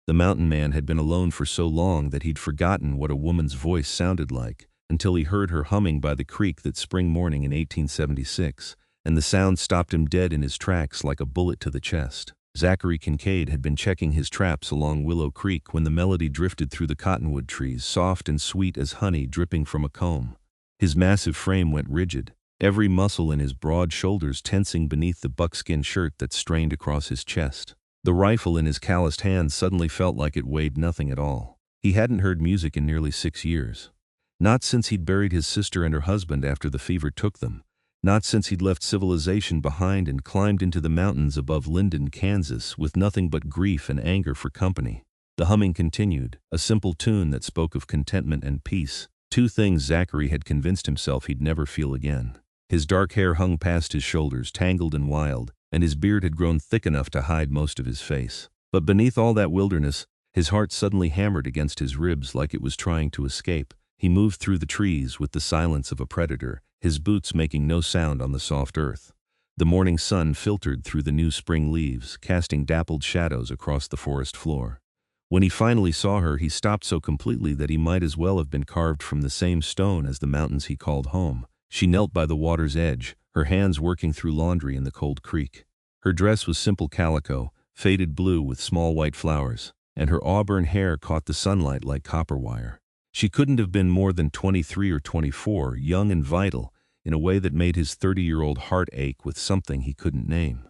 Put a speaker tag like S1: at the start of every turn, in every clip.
S1: The mountain man had been alone for so long that he'd forgotten what a woman's voice sounded like, until he heard her humming by the creek that spring morning in 1876, and the sound stopped him dead in his tracks like a bullet to the chest. Zachary Kincaid had been checking his traps along Willow Creek when the melody drifted through the cottonwood trees, soft and sweet as honey dripping from a comb. His massive frame went rigid, every muscle in his broad shoulders tensing beneath the buckskin shirt that strained across his chest. The rifle in his calloused hands suddenly felt like it weighed nothing at all. He hadn't heard music in nearly 6 years. Not since he'd buried his sister and her husband after the fever took them. Not since he'd left civilization behind and climbed into the mountains above Linden, Kansas, with nothing but grief and anger for company. The humming continued, a simple tune that spoke of contentment and peace, two things Zachary had convinced himself he'd never feel again. His dark hair hung past his shoulders, tangled and wild, and his beard had grown thick enough to hide most of his face. But beneath all that wilderness, his heart suddenly hammered against his ribs like it was trying to escape. He moved through the trees with the silence of a predator, his boots making no sound on the soft earth. The morning sun filtered through the new spring leaves, casting dappled shadows across the forest floor. When he finally saw her, he stopped so completely that he might as well have been carved from the same stone as the mountains he called home. She knelt by the water's edge, her hands working through laundry in the cold creek. Her dress was simple calico, faded blue with small white flowers, and her auburn hair caught the sunlight like copper wire. She couldn't have been more than 23 or 24, young and vital, in a way that made his 30-year-old heart ache with something he couldn't name.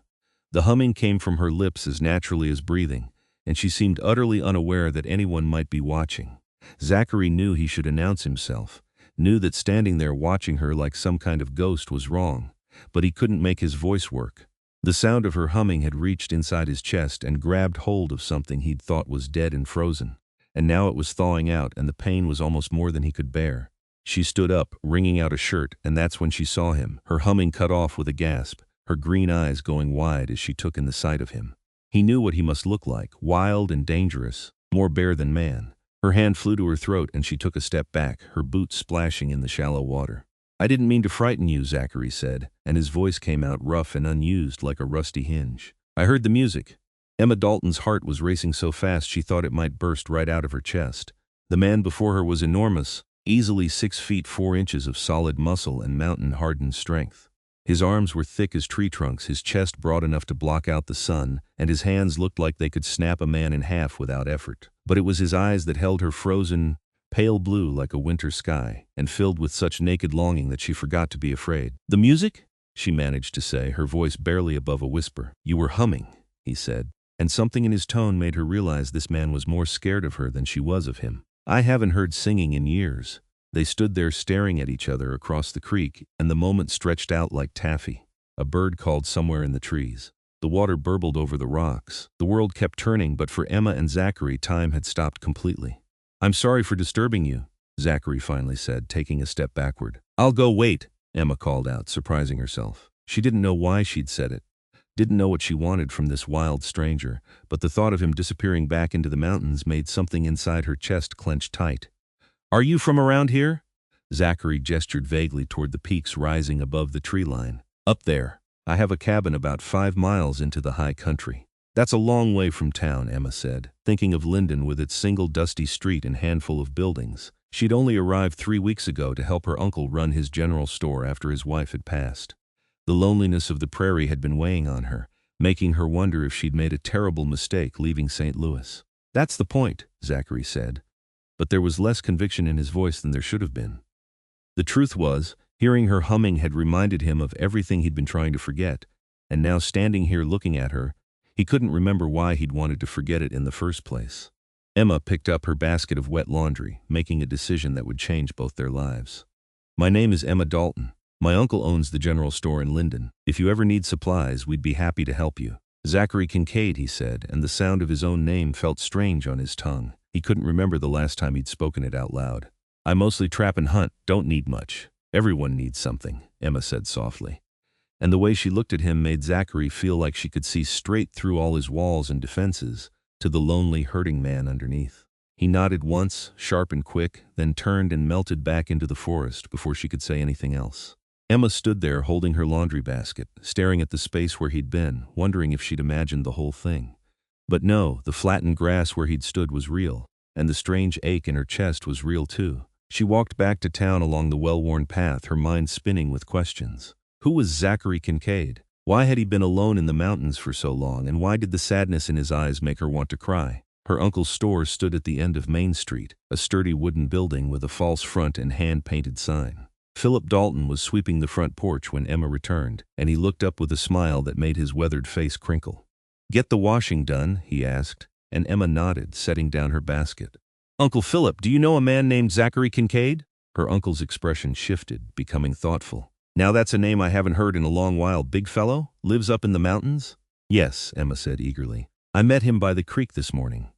S1: The humming came from her lips as naturally as breathing, and she seemed utterly unaware that anyone might be watching. Zachary knew he should announce himself, knew that standing there watching her like some kind of ghost was wrong, but he couldn't make his voice work. The sound of her humming had reached inside his chest and grabbed hold of something he'd thought was dead and frozen. And now it was thawing out, and the pain was almost more than he could bear. She stood up, wringing out a shirt, and that's when she saw him, her humming cut off with a gasp, her green eyes going wide as she took in the sight of him. He knew what he must look like, wild and dangerous, more bear than man. Her hand flew to her throat and she took a step back, her boots splashing in the shallow water. "I didn't mean to frighten you," Zachary said, and his voice came out rough and unused like a rusty hinge. "I heard the music." Emma Dalton's heart was racing so fast she thought it might burst right out of her chest. The man before her was enormous, easily 6 feet 4 inches of solid muscle and mountain-hardened strength. His arms were thick as tree trunks, his chest broad enough to block out the sun, and his hands looked like they could snap a man in half without effort. But it was his eyes that held her frozen, pale blue like a winter sky, and filled with such naked longing that she forgot to be afraid. "The music?" she managed to say, her voice barely above a whisper. "You were humming," he said. And something in his tone made her realize this man was more scared of her than she was of him. "I haven't heard singing in years." They stood there staring at each other across the creek, and the moment stretched out like taffy. A bird called somewhere in the trees. The water burbled over the rocks. The world kept turning, but for Emma and Zachary, time had stopped completely. "I'm sorry for disturbing you," Zachary finally said, taking a step backward. "I'll go wait," Emma called out, surprising herself. She didn't know why she'd said it. Didn't know what she wanted from this wild stranger, but the thought of him disappearing back into the mountains made something inside her chest clench tight. "Are you from around here?" Zachary gestured vaguely toward the peaks rising above the tree line. "Up there. I have a cabin about 5 miles into the high country." "That's a long way from town," Emma said, thinking of Linden with its single dusty street and handful of buildings. She'd only arrived 3 weeks ago to help her uncle run his general store after his wife had passed. The loneliness of the prairie had been weighing on her, making her wonder if she'd made a terrible mistake leaving St. Louis. "That's the point," Zachary said, but there was less conviction in his voice than there should have been. The truth was, hearing her humming had reminded him of everything he'd been trying to forget, and now standing here looking at her, he couldn't remember why he'd wanted to forget it in the first place. Emma picked up her basket of wet laundry, making a decision that would change both their lives. "My name is Emma Dalton. My uncle owns the general store in Linden. If you ever need supplies, we'd be happy to help you." "Zachary Kincaid," he said, and the sound of his own name felt strange on his tongue. He couldn't remember the last time he'd spoken it out loud. "I mostly trap and hunt, don't need much." "Everyone needs something," Emma said softly. And the way she looked at him made Zachary feel like she could see straight through all his walls and defenses to the lonely, hurting man underneath. He nodded once, sharp and quick, then turned and melted back into the forest before she could say anything else. Emma stood there holding her laundry basket, staring at the space where he'd been, wondering if she'd imagined the whole thing. But no, the flattened grass where he'd stood was real, and the strange ache in her chest was real too. She walked back to town along the well-worn path, her mind spinning with questions. Who was Zachary Kincaid? Why had he been alone in the mountains for so long, and why did the sadness in his eyes make her want to cry? Her uncle's store stood at the end of Main Street, a sturdy wooden building with a false front and hand-painted sign. Philip Dalton was sweeping the front porch when Emma returned, and he looked up with a smile that made his weathered face crinkle. "Get the washing done?" he asked, and Emma nodded, setting down her basket. "Uncle Philip, do you know a man named Zachary Kincaid?" Her uncle's expression shifted, becoming thoughtful. "Now that's a name I haven't heard in a long while. Big fellow? Lives up in the mountains?" "Yes," Emma said eagerly. "I met him by the creek this morning."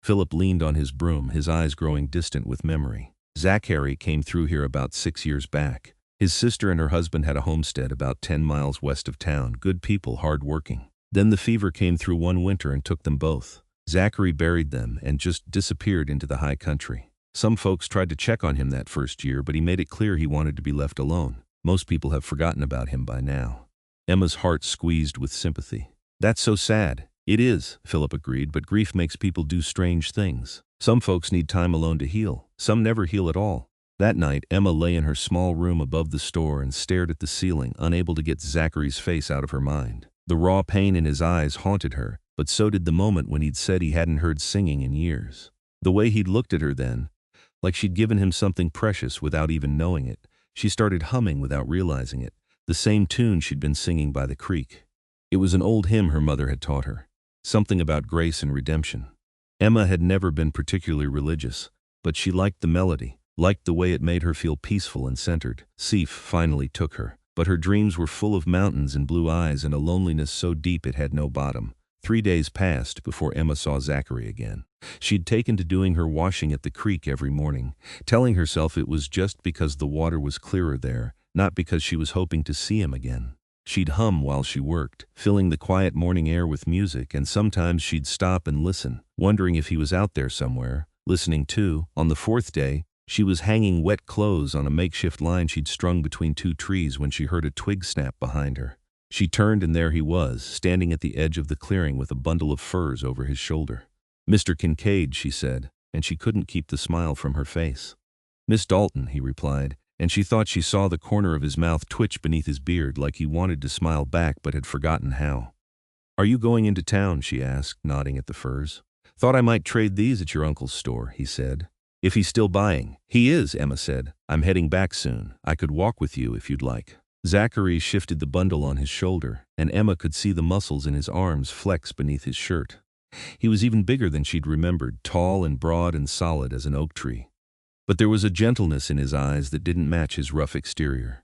S1: Philip leaned on his broom, his eyes growing distant with memory. "Zachary came through here about 6 years back. His sister and her husband had a homestead about 10 miles west of town. Good people, hard-working. Then the fever came through one winter and took them both. Zachary buried them and just disappeared into the high country. Some folks tried to check on him that first year, but he made it clear he wanted to be left alone. Most people have forgotten about him by now." Emma's heart squeezed with sympathy. "That's so sad." "It is," Philip agreed, "but grief makes people do strange things. Some folks need time alone to heal. Some never heal at all." That night, Emma lay in her small room above the store and stared at the ceiling, unable to get Zachary's face out of her mind. The raw pain in his eyes haunted her, but so did the moment when he'd said he hadn't heard singing in years. The way he'd looked at her then, like she'd given him something precious without even knowing it. She started humming without realizing it, the same tune she'd been singing by the creek. It was an old hymn her mother had taught her, something about grace and redemption. Emma had never been particularly religious, but she liked the melody, liked the way it made her feel peaceful and centered. Seif finally took her, but her dreams were full of mountains and blue eyes and a loneliness so deep it had no bottom. 3 days passed before Emma saw Zachary again. She'd taken to doing her washing at the creek every morning, telling herself it was just because the water was clearer there, not because she was hoping to see him again. She'd hum while she worked, filling the quiet morning air with music, and sometimes she'd stop and listen, wondering if he was out there somewhere, listening too. On the 4th day, she was hanging wet clothes on a makeshift line she'd strung between 2 trees when she heard a twig snap behind her. She turned, and there he was, standing at the edge of the clearing with a bundle of furs over his shoulder. "Mr. Kincaid," she said, and she couldn't keep the smile from her face. "Miss Dalton," he replied, and she thought she saw the corner of his mouth twitch beneath his beard like he wanted to smile back but had forgotten how. "Are you going into town?" she asked, nodding at the furs. "Thought I might trade these at your uncle's store," he said. "If he's still buying." "He is," Emma said. "I'm heading back soon. I could walk with you if you'd like." Zachary shifted the bundle on his shoulder, and Emma could see the muscles in his arms flex beneath his shirt. He was even bigger than she'd remembered, tall and broad and solid as an oak tree. But there was a gentleness in his eyes that didn't match his rough exterior.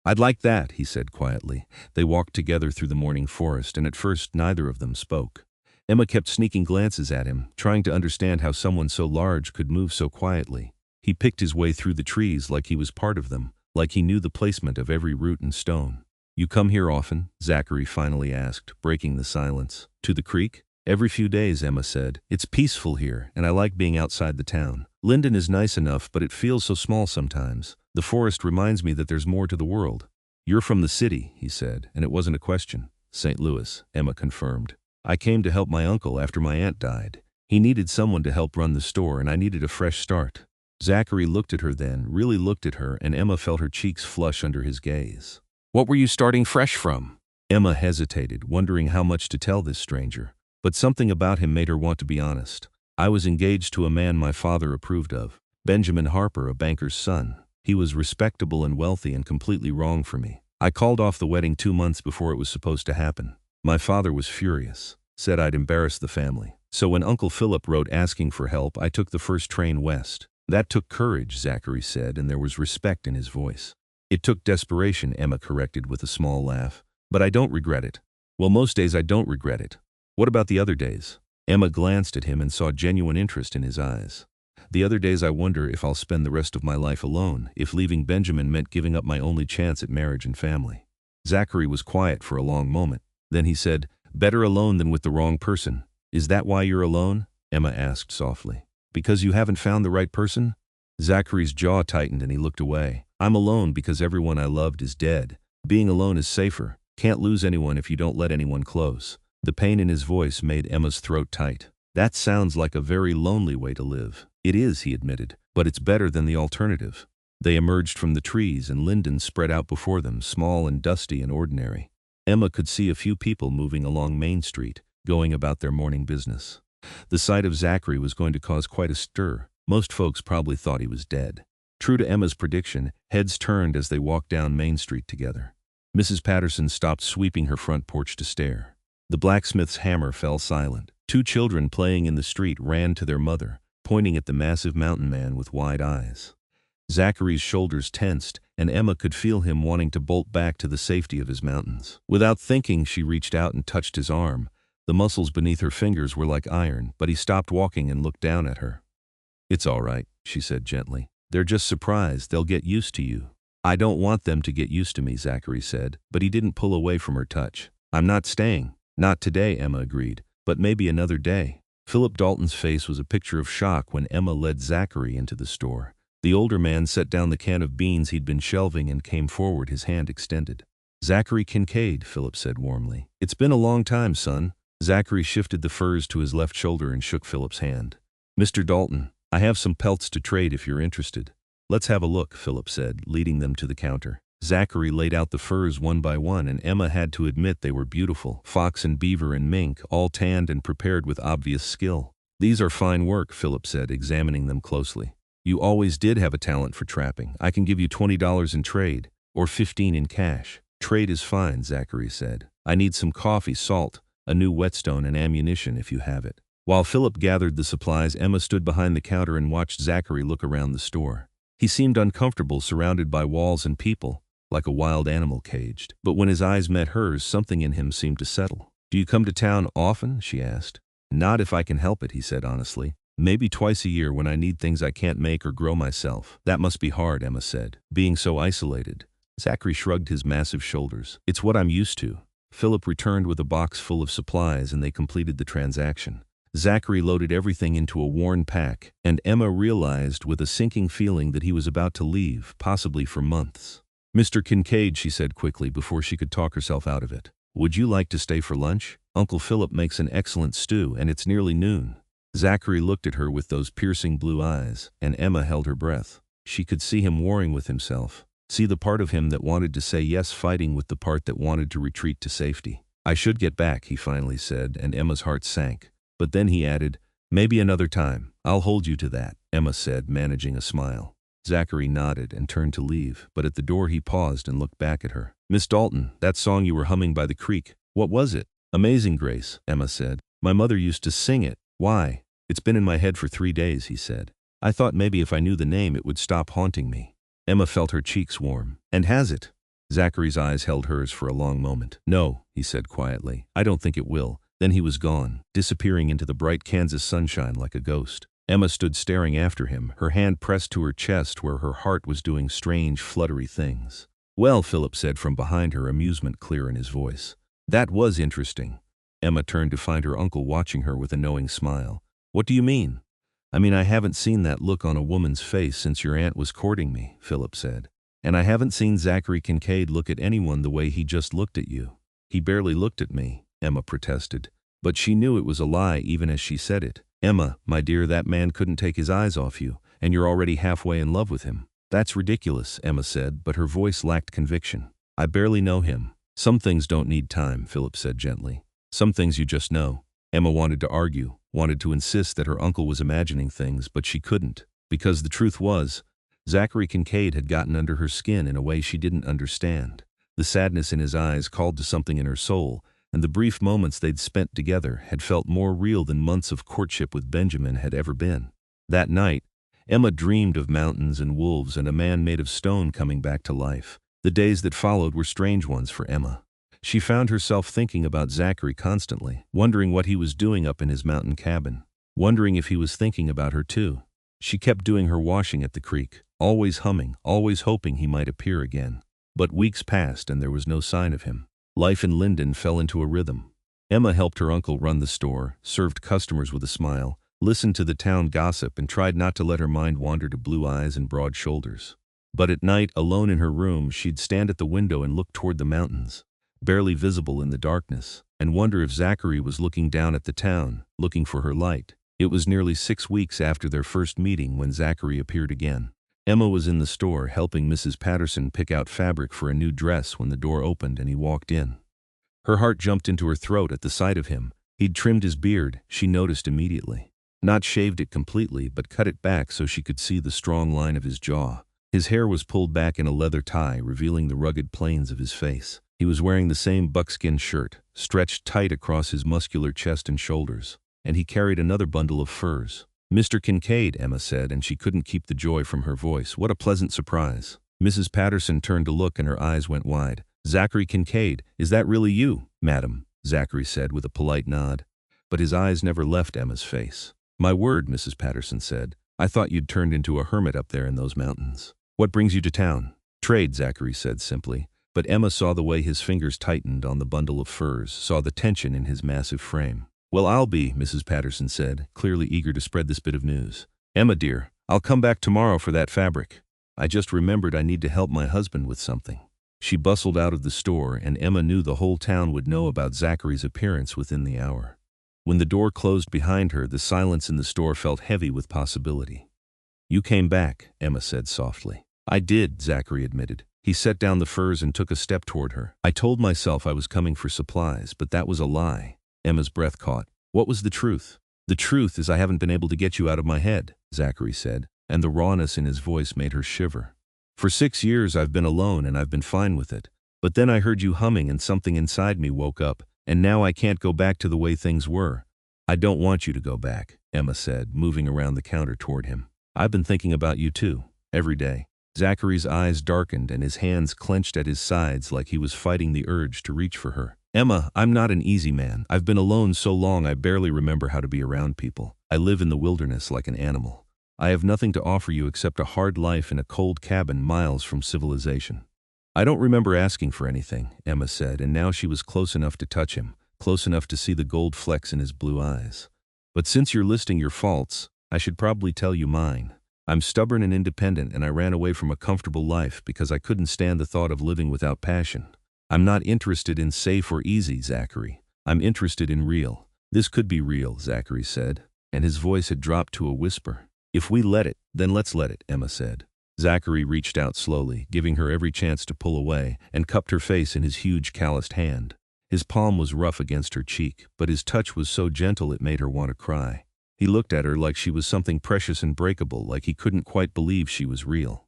S1: "I'd like that," he said quietly. They walked together through the morning forest, and at first neither of them spoke. Emma kept sneaking glances at him, trying to understand how someone so large could move so quietly. He picked his way through the trees like he was part of them, like he knew the placement of every root and stone. "You come here often?" Zachary finally asked, breaking the silence. "To the creek?" "Every few days," Emma said. "It's peaceful here, and I like being outside the town. Linden is nice enough, but it feels so small sometimes. The forest reminds me that there's more to the world." "You're from the city," he said, and it wasn't a question. "St. Louis," Emma confirmed. "I came to help my uncle after my aunt died. He needed someone to help run the store, and I needed a fresh start." Zachary looked at her then, really looked at her, and Emma felt her cheeks flush under his gaze. "What were you starting fresh from?" Emma hesitated, wondering how much to tell this stranger. But something about him made her want to be honest. "I was engaged to a man my father approved of. Benjamin Harper, a banker's son. He was respectable and wealthy and completely wrong for me. I called off the wedding 2 months before it was supposed to happen. My father was furious, said I'd embarrassed the family. So when Uncle Philip wrote asking for help, I took the first train west. That took courage," Zachary said, and there was respect in his voice. "It took desperation," Emma corrected with a small laugh. "But I don't regret it." "Well, most days I don't regret it. What about the other days?" Emma glanced at him and saw genuine interest in his eyes. "The other days I wonder if I'll spend the rest of my life alone, if leaving Benjamin meant giving up my only chance at marriage and family." Zachary was quiet for a long moment. Then he said, "Better alone than with the wrong person. Is that why you're alone?" Emma asked softly. "Because you haven't found the right person?" Zachary's jaw tightened and he looked away. "I'm alone because everyone I loved is dead. Being alone is safer. Can't lose anyone if you don't let anyone close. The pain in his voice made Emma's throat tight. That sounds like a very lonely way to live. It is, he admitted, but it's better than the alternative. They emerged from the trees and linden spread out before them, small and dusty and ordinary. Emma could see a few people moving along Main Street, going about their morning business. The sight of Zachary was going to cause quite a stir. Most folks probably thought he was dead. True to Emma's prediction, heads turned as they walked down Main Street together. Mrs. Patterson stopped sweeping her front porch to stare. The blacksmith's hammer fell silent. 2 children playing in the street ran to their mother, pointing at the massive mountain man with wide eyes. Zachary's shoulders tensed, and Emma could feel him wanting to bolt back to the safety of his mountains. Without thinking, she reached out and touched his arm. The muscles beneath her fingers were like iron, but he stopped walking and looked down at her. "It's all right," she said gently. "They're just surprised. They'll get used to you." "I don't want them to get used to me," Zachary said, but he didn't pull away from her touch. "I'm not staying." "Not today," Emma agreed, "but maybe another day." Philip Dalton's face was a picture of shock when Emma led Zachary into the store. The older man set down the can of beans he'd been shelving and came forward, his hand extended. "Zachary Kincaid," Philip said warmly. "It's been a long time, son." Zachary shifted the furs to his left shoulder and shook Philip's hand. "Mr. Dalton, I have some pelts to trade if you're interested." "Let's have a look," Philip said, leading them to the counter. Zachary laid out the furs one by one, and Emma had to admit they were beautiful. Fox and beaver and mink, all tanned and prepared with obvious skill. "These are fine work," Philip said, examining them closely. "You always did have a talent for trapping. I can give you $20 in trade, or $15 in cash." "Trade is fine," Zachary said. "I need some coffee, salt, a new whetstone, and ammunition if you have it." While Philip gathered the supplies, Emma stood behind the counter and watched Zachary look around the store. He seemed uncomfortable, surrounded by walls and people, like a wild animal caged. But when his eyes met hers, something in him seemed to settle. "Do you come to town often?" she asked. "Not if I can help it," he said honestly. "Maybe twice a year when I need things I can't make or grow myself." "That must be hard," Emma said, "being so isolated." Zachary shrugged his massive shoulders. "It's what I'm used to." Philip returned with a box full of supplies and they completed the transaction. Zachary loaded everything into a worn pack, and Emma realized with a sinking feeling that he was about to leave, possibly for months. "Mr. Kincaid," she said quickly before she could talk herself out of it, "would you like to stay for lunch? Uncle Philip makes an excellent stew, and it's nearly noon." Zachary looked at her with those piercing blue eyes, and Emma held her breath. She could see him warring with himself, see the part of him that wanted to say yes fighting with the part that wanted to retreat to safety. "I should get back," he finally said, and Emma's heart sank. But then he added, "Maybe another time. I'll hold you to that," Emma said, managing a smile. Zachary nodded and turned to leave, but at the door he paused and looked back at her. "Miss Dalton, that song you were humming by the creek, what was it?" "Amazing Grace," Emma said. "My mother used to sing it." "Why?" "It's been in my head for 3 days," he said. "I thought maybe if I knew the name it would stop haunting me." Emma felt her cheeks warm. "And has it?" Zachary's eyes held hers for a long moment. "No," he said quietly. "I don't think it will." Then he was gone, disappearing into the bright Kansas sunshine like a ghost. Emma stood staring after him, her hand pressed to her chest where her heart was doing strange, fluttery things. "Well," Philip said from behind her, amusement clear in his voice. "That was interesting." Emma turned to find her uncle watching her with a knowing smile. "What do you mean?" "I mean I haven't seen that look on a woman's face since your aunt was courting me," Philip said. "And I haven't seen Zachary Kincaid look at anyone the way he just looked at you." "He barely looked at me," Emma protested. But she knew it was a lie even as she said it. "Emma, my dear, that man couldn't take his eyes off you, and you're already halfway in love with him." "That's ridiculous," Emma said, but her voice lacked conviction. "I barely know him." "Some things don't need time," Philip said gently. "Some things you just know." Emma wanted to argue, wanted to insist that her uncle was imagining things, but she couldn't, because the truth was, Zachary Kincaid had gotten under her skin in a way she didn't understand. The sadness in his eyes called to something in her soul, and the brief moments they'd spent together had felt more real than months of courtship with Benjamin had ever been. That night, Emma dreamed of mountains and wolves and a man made of stone coming back to life. The days that followed were strange ones for Emma. She found herself thinking about Zachary constantly, wondering what he was doing up in his mountain cabin, wondering if he was thinking about her too. She kept doing her washing at the creek, always humming, always hoping he might appear again. But weeks passed and there was no sign of him. Life in Linden fell into a rhythm. Emma helped her uncle run the store, served customers with a smile, listened to the town gossip, and tried not to let her mind wander to blue eyes and broad shoulders. But at night, alone in her room, she'd stand at the window and look toward the mountains. barely visible in the darkness, and wonder if Zachary was looking down at the town, looking for her light. It was nearly 6 weeks after their first meeting when Zachary appeared again. Emma was in the store helping Mrs. Patterson pick out fabric for a new dress when the door opened and he walked in. Her heart jumped into her throat at the sight of him. He'd trimmed his beard, she noticed immediately. Not shaved it completely, but cut it back so she could see the strong line of his jaw. His hair was pulled back in a leather tie, revealing the rugged planes of his face. He was wearing the same buckskin shirt, stretched tight across his muscular chest and shoulders, and he carried another bundle of furs. "Mr. Kincaid," Emma said, and she couldn't keep the joy from her voice. What a pleasant surprise. Mrs. Patterson turned to look and her eyes went wide. "Zachary Kincaid, is that really you, madam?" Zachary said with a polite nod. But his eyes never left Emma's face. "My word," Mrs. Patterson said. "I thought you'd turned into a hermit up there in those mountains. What brings you to town?" "Trade," Zachary said simply. But Emma saw the way his fingers tightened on the bundle of furs, saw the tension in his massive frame. "Well, I'll be," Mrs. Patterson said, clearly eager to spread this bit of news. "Emma, dear, I'll come back tomorrow for that fabric. I just remembered I need to help my husband with something." She bustled out of the store, and Emma knew the whole town would know about Zachary's appearance within the hour. When the door closed behind her, the silence in the store felt heavy with possibility. "You came back," Emma said softly. "I did," Zachary admitted. He set down the furs and took a step toward her. "I told myself I was coming for supplies, but that was a lie." Emma's breath caught. "What was the truth?" "The truth is I haven't been able to get you out of my head," Zachary said, and the rawness in his voice made her shiver. "For 6 years I've been alone and I've been fine with it. But then I heard you humming and something inside me woke up, and now I can't go back to the way things were." "I don't want you to go back," Emma said, moving around the counter toward him. "I've been thinking about you too, every day." Zachary's eyes darkened and his hands clenched at his sides like he was fighting the urge to reach for her. "Emma, I'm not an easy man. I've been alone so long I barely remember how to be around people. I live in the wilderness like an animal. I have nothing to offer you except a hard life in a cold cabin miles from civilization." "I don't remember asking for anything," Emma said, and now she was close enough to touch him, close enough to see the gold flecks in his blue eyes. "But since you're listing your faults, I should probably tell you mine. I'm stubborn and independent, and I ran away from a comfortable life because I couldn't stand the thought of living without passion. I'm not interested in safe or easy, Zachary. I'm interested in real." "This could be real," Zachary said, and his voice had dropped to a whisper. "If we let it, then let's let it," Emma said. Zachary reached out slowly, giving her every chance to pull away, and cupped her face in his huge calloused hand. His palm was rough against her cheek, but his touch was so gentle it made her want to cry. He looked at her like she was something precious and breakable, like he couldn't quite believe she was real.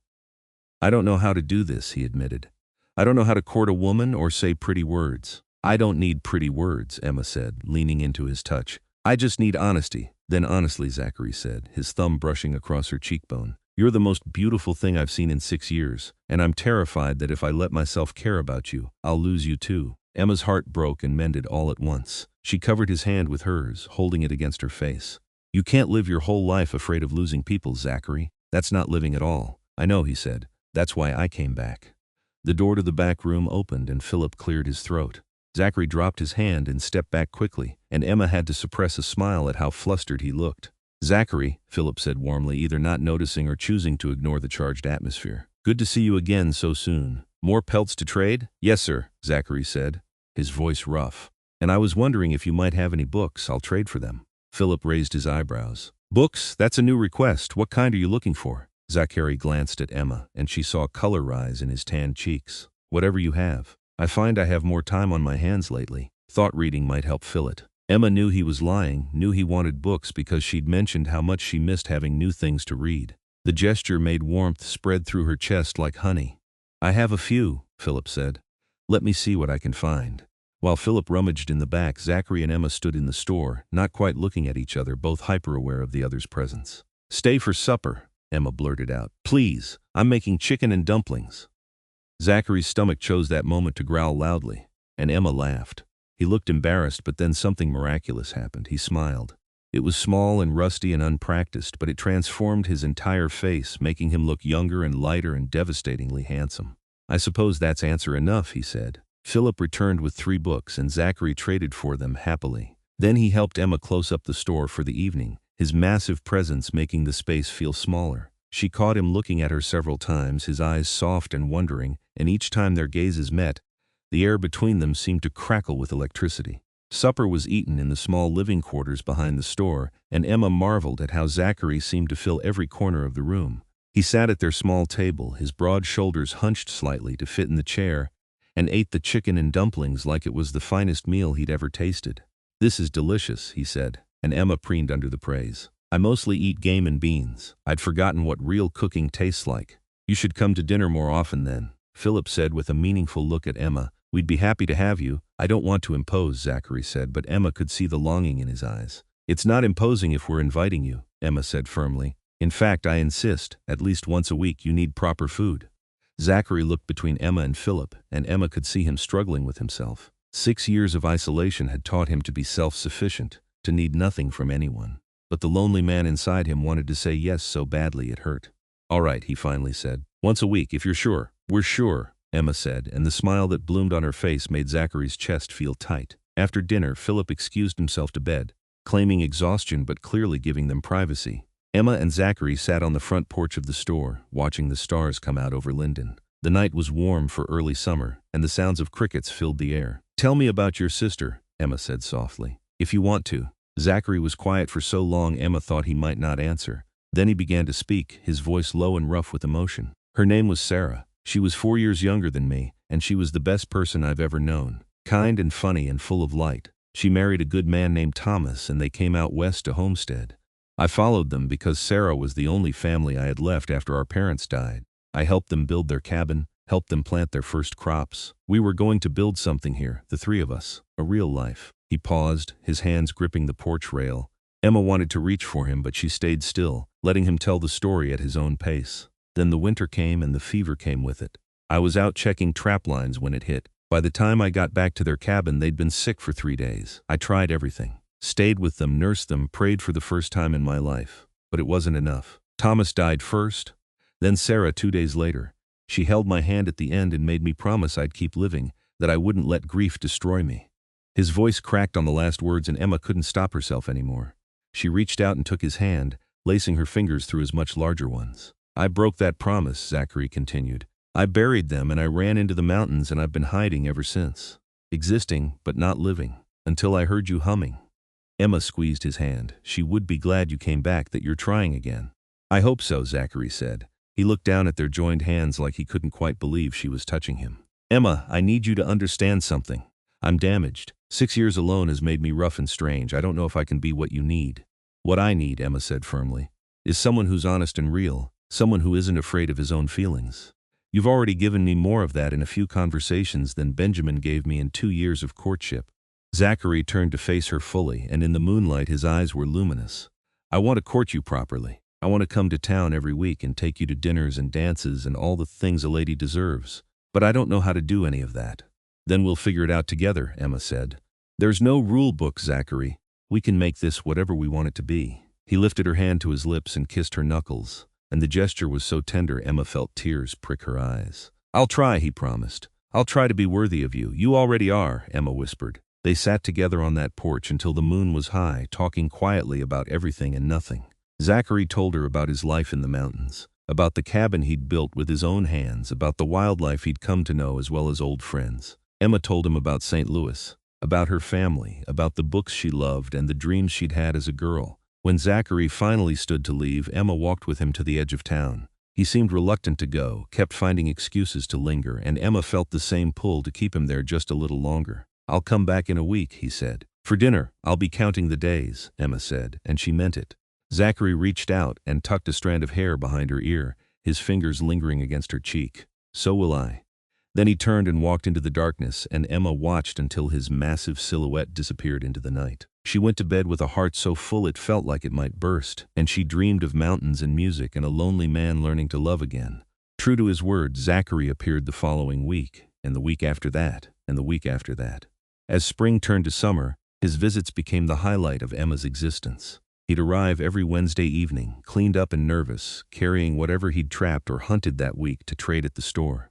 S1: "I don't know how to do this," he admitted. "I don't know how to court a woman or say pretty words." "I don't need pretty words," Emma said, leaning into his touch. "I just need honesty." "Then honestly," Zachary said, his thumb brushing across her cheekbone, "you're the most beautiful thing I've seen in 6 years, and I'm terrified that if I let myself care about you, I'll lose you too." Emma's heart broke and mended all at once. She covered his hand with hers, holding it against her face. "You can't live your whole life afraid of losing people, Zachary. That's not living at all." "I know," he said. "That's why I came back." The door to the back room opened and Philip cleared his throat. Zachary dropped his hand and stepped back quickly, and Emma had to suppress a smile at how flustered he looked. "Zachary," Philip said warmly, either not noticing or choosing to ignore the charged atmosphere. "Good to see you again so soon. More pelts to trade?" "Yes, sir," Zachary said, his voice rough. "And I was wondering if you might have any books. I'll trade for them." Philip raised his eyebrows. "Books? That's a new request. What kind are you looking for?" Zachary glanced at Emma, and she saw color rise in his tanned cheeks. "Whatever you have. I find I have more time on my hands lately. Thought reading might help fill it." Emma knew he was lying, knew he wanted books because she'd mentioned how much she missed having new things to read. The gesture made warmth spread through her chest like honey. "I have a few," Philip said. "Let me see what I can find." While Philip rummaged in the back, Zachary and Emma stood in the store, not quite looking at each other, both hyper-aware of the other's presence. "Stay for supper," Emma blurted out. "Please, I'm making chicken and dumplings." Zachary's stomach chose that moment to growl loudly, and Emma laughed. He looked embarrassed, but then something miraculous happened. He smiled. It was small and rusty and unpracticed, but it transformed his entire face, making him look younger and lighter and devastatingly handsome. "I suppose that's answer enough," he said. Philip returned with 3 books, and Zachary traded for them happily. Then he helped Emma close up the store for the evening, his massive presence making the space feel smaller. She caught him looking at her several times, his eyes soft and wondering, and each time their gazes met, The air between them seemed to crackle with electricity. Supper was eaten in the small living quarters behind the store, and Emma marveled at how Zachary seemed to fill every corner of the room. He sat at their small table, his broad shoulders hunched slightly to fit in the chair, and ate the chicken and dumplings like it was the finest meal he'd ever tasted. "This is delicious," he said, and Emma preened under the praise. "I mostly eat game and beans. I'd forgotten what real cooking tastes like." "You should come to dinner more often then," Philip said with a meaningful look at Emma. "We'd be happy to have you." "I don't want to impose," Zachary said, but Emma could see the longing in his eyes. "It's not imposing if we're inviting you," Emma said firmly. "In fact, I insist, at least once a week you need proper food." Zachary looked between Emma and Philip, and Emma could see him struggling with himself. 6 years of isolation had taught him to be self-sufficient, to need nothing from anyone. But the lonely man inside him wanted to say yes so badly it hurt. "All right," he finally said. "Once a week, if you're sure." "We're sure," Emma said, and the smile that bloomed on her face made Zachary's chest feel tight. After dinner, Philip excused himself to bed, claiming exhaustion but clearly giving them privacy. Emma and Zachary sat on the front porch of the store, watching the stars come out over Linden. The night was warm for early summer, and the sounds of crickets filled the air. "Tell me about your sister," Emma said softly. "If you want to." Zachary was quiet for so long Emma thought he might not answer. Then he began to speak, his voice low and rough with emotion. "Her name was Sarah. She was 4 years younger than me, and she was the best person I've ever known. Kind and funny and full of light. She married a good man named Thomas, and they came out west to homestead. I followed them because Sarah was the only family I had left after our parents died. I helped them build their cabin, helped them plant their first crops. We were going to build something here, the three of us, a real life." He paused, his hands gripping the porch rail. Emma wanted to reach for him, but she stayed still, letting him tell the story at his own pace. "Then the winter came and the fever came with it. I was out checking trap lines when it hit. By the time I got back to their cabin, they'd been sick for 3 days. I tried everything. Stayed with them, nursed them, prayed for the first time in my life. But it wasn't enough. Thomas died first, then Sarah 2 days later. She held my hand at the end and made me promise I'd keep living, that I wouldn't let grief destroy me." His voice cracked on the last words and Emma couldn't stop herself anymore. She reached out and took his hand, lacing her fingers through his much larger ones. "I broke that promise," Zachary continued. "I buried them and I ran into the mountains and I've been hiding ever since. Existing, but not living. Until I heard you humming." Emma squeezed his hand. "She would be glad you came back, that you're trying again." "I hope so," Zachary said. He looked down at their joined hands like he couldn't quite believe she was touching him. "Emma, I need you to understand something. I'm damaged. 6 years alone has made me rough and strange. I don't know if I can be what you need." "What I need," Emma said firmly, "is someone who's honest and real, someone who isn't afraid of his own feelings. You've already given me more of that in a few conversations than Benjamin gave me in 2 years of courtship." Zachary turned to face her fully, and in the moonlight his eyes were luminous. "I want to court you properly. I want to come to town every week and take you to dinners and dances and all the things a lady deserves. But I don't know how to do any of that." "Then we'll figure it out together," Emma said. "There's no rule book, Zachary. We can make this whatever we want it to be." He lifted her hand to his lips and kissed her knuckles, and the gesture was so tender Emma felt tears prick her eyes. "I'll try," he promised. "I'll try to be worthy of you. You already are," Emma whispered. They sat together on that porch until the moon was high, talking quietly about everything and nothing. Zachary told her about his life in the mountains, about the cabin he'd built with his own hands, about the wildlife he'd come to know as well as old friends. Emma told him about St. Louis, about her family, about the books she loved and the dreams she'd had as a girl. When Zachary finally stood to leave, Emma walked with him to the edge of town. He seemed reluctant to go, kept finding excuses to linger, and Emma felt the same pull to keep him there just a little longer. "I'll come back in a week," he said. "For dinner, I'll be counting the days," Emma said, and she meant it. Zachary reached out and tucked a strand of hair behind her ear, his fingers lingering against her cheek. "So will I." Then he turned and walked into the darkness, and Emma watched until his massive silhouette disappeared into the night. She went to bed with a heart so full it felt like it might burst, and she dreamed of mountains and music and a lonely man learning to love again. True to his word, Zachary appeared the following week, and the week after that, and the week after that. As spring turned to summer, his visits became the highlight of Emma's existence. He'd arrive every Wednesday evening, cleaned up and nervous, carrying whatever he'd trapped or hunted that week to trade at the store.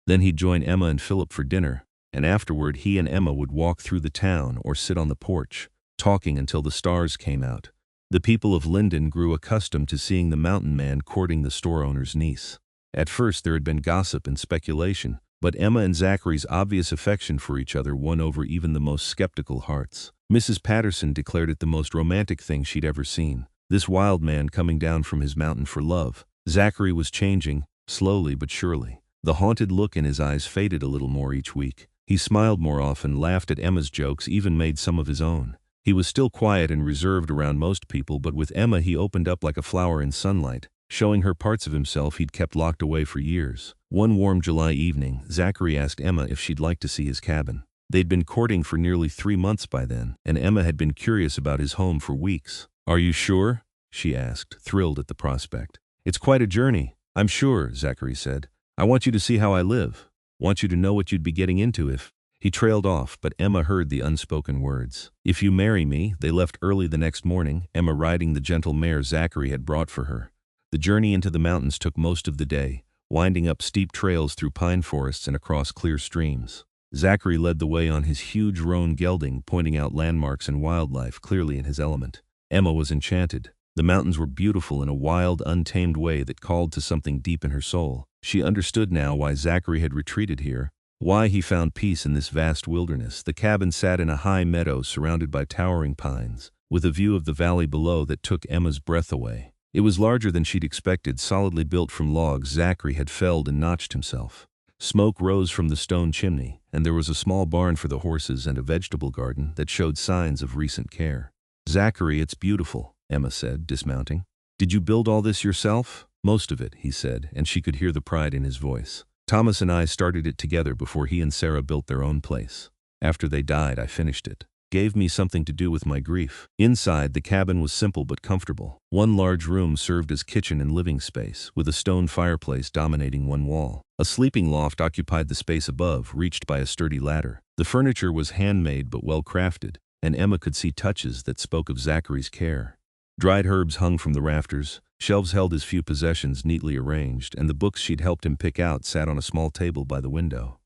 S1: Then he'd join Emma and Philip for dinner, and afterward he and Emma would walk through the town or sit on the porch, talking until the stars came out. The people of Linden grew accustomed to seeing the mountain man courting the store owner's niece. At first there had been gossip and speculation, But Emma and Zachary's obvious affection for each other won over even the most skeptical hearts. Mrs. Patterson declared it the most romantic thing she'd ever seen. This wild man coming down from his mountain for love. Zachary was changing, slowly but surely. The haunted look in his eyes faded a little more each week. He smiled more often, laughed at Emma's jokes, even made some of his own. He was still quiet and reserved around most people, but with Emma he opened up like a flower in sunlight, showing her parts of himself he'd kept locked away for years. One warm July evening, Zachary asked Emma if she'd like to see his cabin. They'd been courting for nearly 3 months by then, and Emma had been curious about his home for weeks. "Are you sure?" she asked, thrilled at the prospect. "It's quite a journey." "I'm sure," Zachary said. "I want you to see how I live. Want you to know what you'd be getting into if—" He trailed off, but Emma heard the unspoken words. "If you marry me." They left early the next morning, Emma riding the gentle mare Zachary had brought for her. The journey into the mountains took most of the day, winding up steep trails through pine forests and across clear streams. Zachary led the way on his huge roan gelding, pointing out landmarks and wildlife clearly in his element. Emma was enchanted. The mountains were beautiful in a wild, untamed way that called to something deep in her soul. She understood now why Zachary had retreated here, why he found peace in this vast wilderness. The cabin sat in a high meadow surrounded by towering pines, with a view of the valley below that took Emma's breath away. It was larger than she'd expected, solidly built from logs Zachary had felled and notched himself. Smoke rose from the stone chimney, and there was a small barn for the horses and a vegetable garden that showed signs of recent care. "Zachary, it's beautiful," Emma said, dismounting. "Did you build all this yourself?" "Most of it," he said, and she could hear the pride in his voice. "Thomas and I started it together before he and Sarah built their own place. After they died, I finished it. Gave me something to do with my grief." Inside, the cabin was simple but comfortable. One large room served as kitchen and living space, with a stone fireplace dominating one wall. A sleeping loft occupied the space above, reached by a sturdy ladder. The furniture was handmade but well crafted, and Emma could see touches that spoke of Zachary's care. Dried herbs hung from the rafters, shelves held his few possessions neatly arranged, and the books she'd helped him pick out sat on a small table by the window.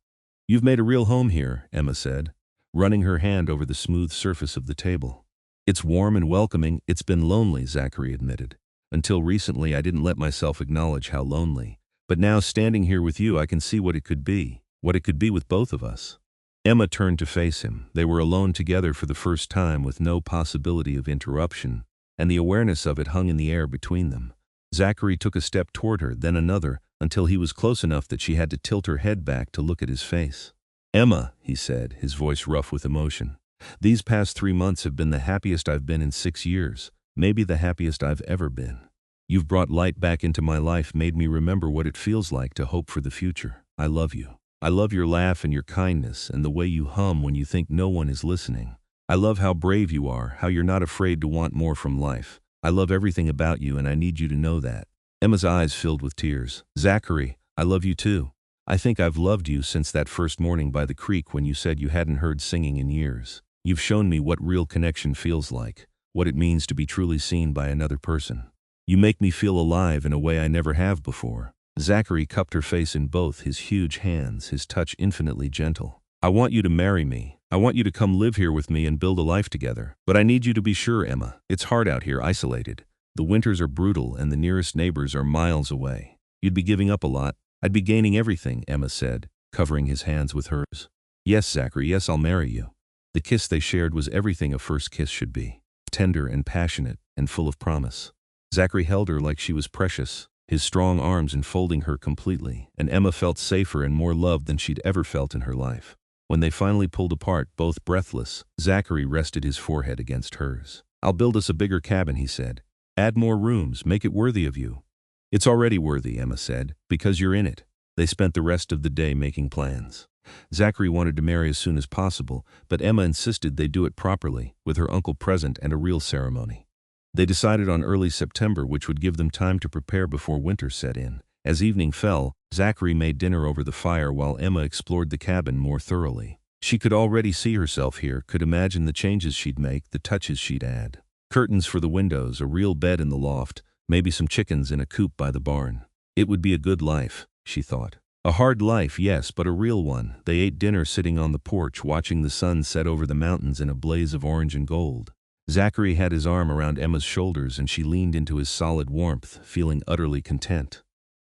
S1: "You've made a real home here," Emma said, running her hand over the smooth surface of the table. "It's warm and welcoming." "It's been lonely," Zachary admitted. "Until recently I didn't let myself acknowledge how lonely. But now, standing here with you, I can see what it could be with both of us." Emma turned to face him. They were alone together for the first time, with no possibility of interruption, and the awareness of it hung in the air between them. Zachary took a step toward her, then another, until he was close enough that she had to tilt her head back to look at his face. "Emma," he said, his voice rough with emotion, "these past 3 months have been the happiest I've been in 6 years, maybe the happiest I've ever been. You've brought light back into my life, made me remember what it feels like to hope for the future. I love you. I love your laugh and your kindness and the way you hum when you think no one is listening. I love how brave you are, how you're not afraid to want more from life. I love everything about you, and I need you to know that." Emma's eyes filled with tears. "Zachary, I love you too. I think I've loved you since that first morning by the creek when you said you hadn't heard singing in years. You've shown me what real connection feels like, what it means to be truly seen by another person. You make me feel alive in a way I never have before." Zachary cupped her face in both his huge hands, his touch infinitely gentle. "I want you to marry me. I want you to come live here with me and build a life together. But I need you to be sure, Emma. It's hard out here, isolated. The winters are brutal and the nearest neighbors are miles away. You'd be giving up a lot." "I'd be gaining everything," Emma said, covering his hands with hers. "Yes, Zachary, yes, I'll marry you." The kiss they shared was everything a first kiss should be. Tender and passionate and full of promise. Zachary held her like she was precious, his strong arms enfolding her completely, and Emma felt safer and more loved than she'd ever felt in her life. When they finally pulled apart, both breathless, Zachary rested his forehead against hers. "I'll build us a bigger cabin," he said. "Add more rooms, make it worthy of you." "It's already worthy," Emma said, "because you're in it." They spent the rest of the day making plans. Zachary wanted to marry as soon as possible, but Emma insisted they do it properly, with her uncle present and a real ceremony. They decided on early September, which would give them time to prepare before winter set in. As evening fell, Zachary made dinner over the fire while Emma explored the cabin more thoroughly. She could already see herself here, could imagine the changes she'd make, the touches she'd add. Curtains for the windows, a real bed in the loft, maybe some chickens in a coop by the barn. It would be a good life, she thought. A hard life, yes, but a real one. They ate dinner sitting on the porch, watching the sun set over the mountains in a blaze of orange and gold. Zachary had his arm around Emma's shoulders and she leaned into his solid warmth, feeling utterly content.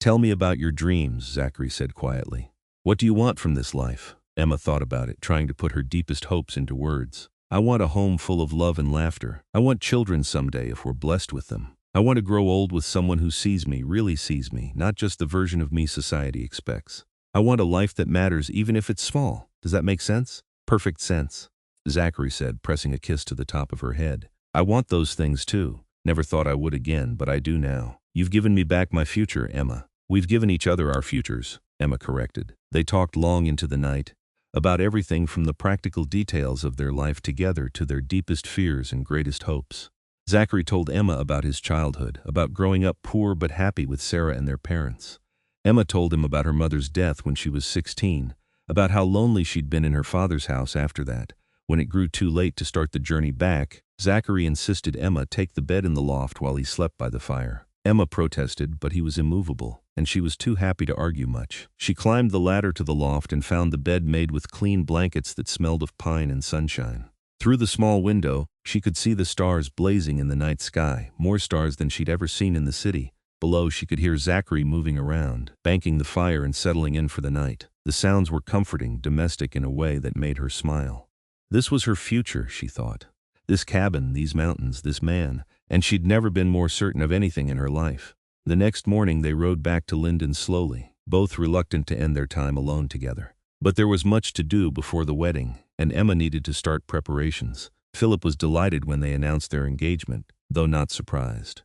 S1: "Tell me about your dreams," Zachary said quietly. What do you want from this life? Emma thought about it, trying to put her deepest hopes into words. I want a home full of love and laughter. I want children someday if we're blessed with them. I want to grow old with someone who sees me, really sees me, not just the version of me society expects. I want a life that matters even if it's small. Does that make sense? Perfect sense, Zachary said, pressing a kiss to the top of her head. I want those things too. Never thought I would again, but I do now. You've given me back my future, Emma. We've given each other our futures, Emma corrected. They talked long into the night, about everything from the practical details of their life together to their deepest fears and greatest hopes. Zachary told Emma about his childhood, about growing up poor but happy with Sarah and their parents. Emma told him about her mother's death when she was 16, about how lonely she'd been in her father's house after that. When it grew too late to start the journey back, Zachary insisted Emma take the bed in the loft while he slept by the fire. Emma protested, but he was immovable, and she was too happy to argue much. She climbed the ladder to the loft and found the bed made with clean blankets that smelled of pine and sunshine. Through the small window, she could see the stars blazing in the night sky, more stars than she'd ever seen in the city. Below, she could hear Zachary moving around, banking the fire and settling in for the night. The sounds were comforting, domestic in a way that made her smile. This was her future, she thought. This cabin, these mountains, this man, and she'd never been more certain of anything in her life. The next morning they rode back to Linden slowly, both reluctant to end their time alone together. But there was much to do before the wedding, and Emma needed to start preparations. Philip was delighted when they announced their engagement, though not surprised.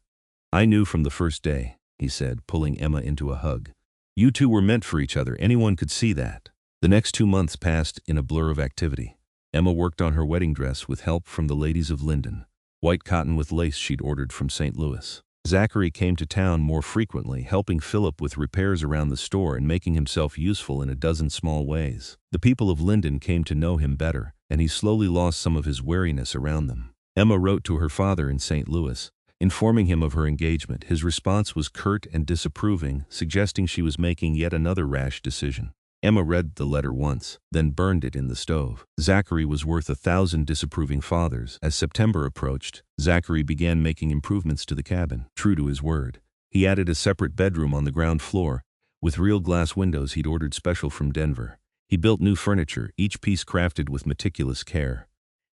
S1: I knew from the first day, he said, pulling Emma into a hug. You two were meant for each other, anyone could see that. The next 2 months passed in a blur of activity. Emma worked on her wedding dress with help from the ladies of Linden, white cotton with lace she'd ordered from St. Louis. Zachary came to town more frequently, helping Philip with repairs around the store and making himself useful in a dozen small ways. The people of Linden came to know him better, and he slowly lost some of his wariness around them. Emma wrote to her father in St. Louis, informing him of her engagement. His response was curt and disapproving, suggesting she was making yet another rash decision. Emma read the letter once, then burned it in the stove. Zachary was worth 1,000 disapproving fathers. As September approached, Zachary began making improvements to the cabin, true to his word. He added a separate bedroom on the ground floor, with real glass windows he'd ordered special from Denver. He built new furniture, each piece crafted with meticulous care.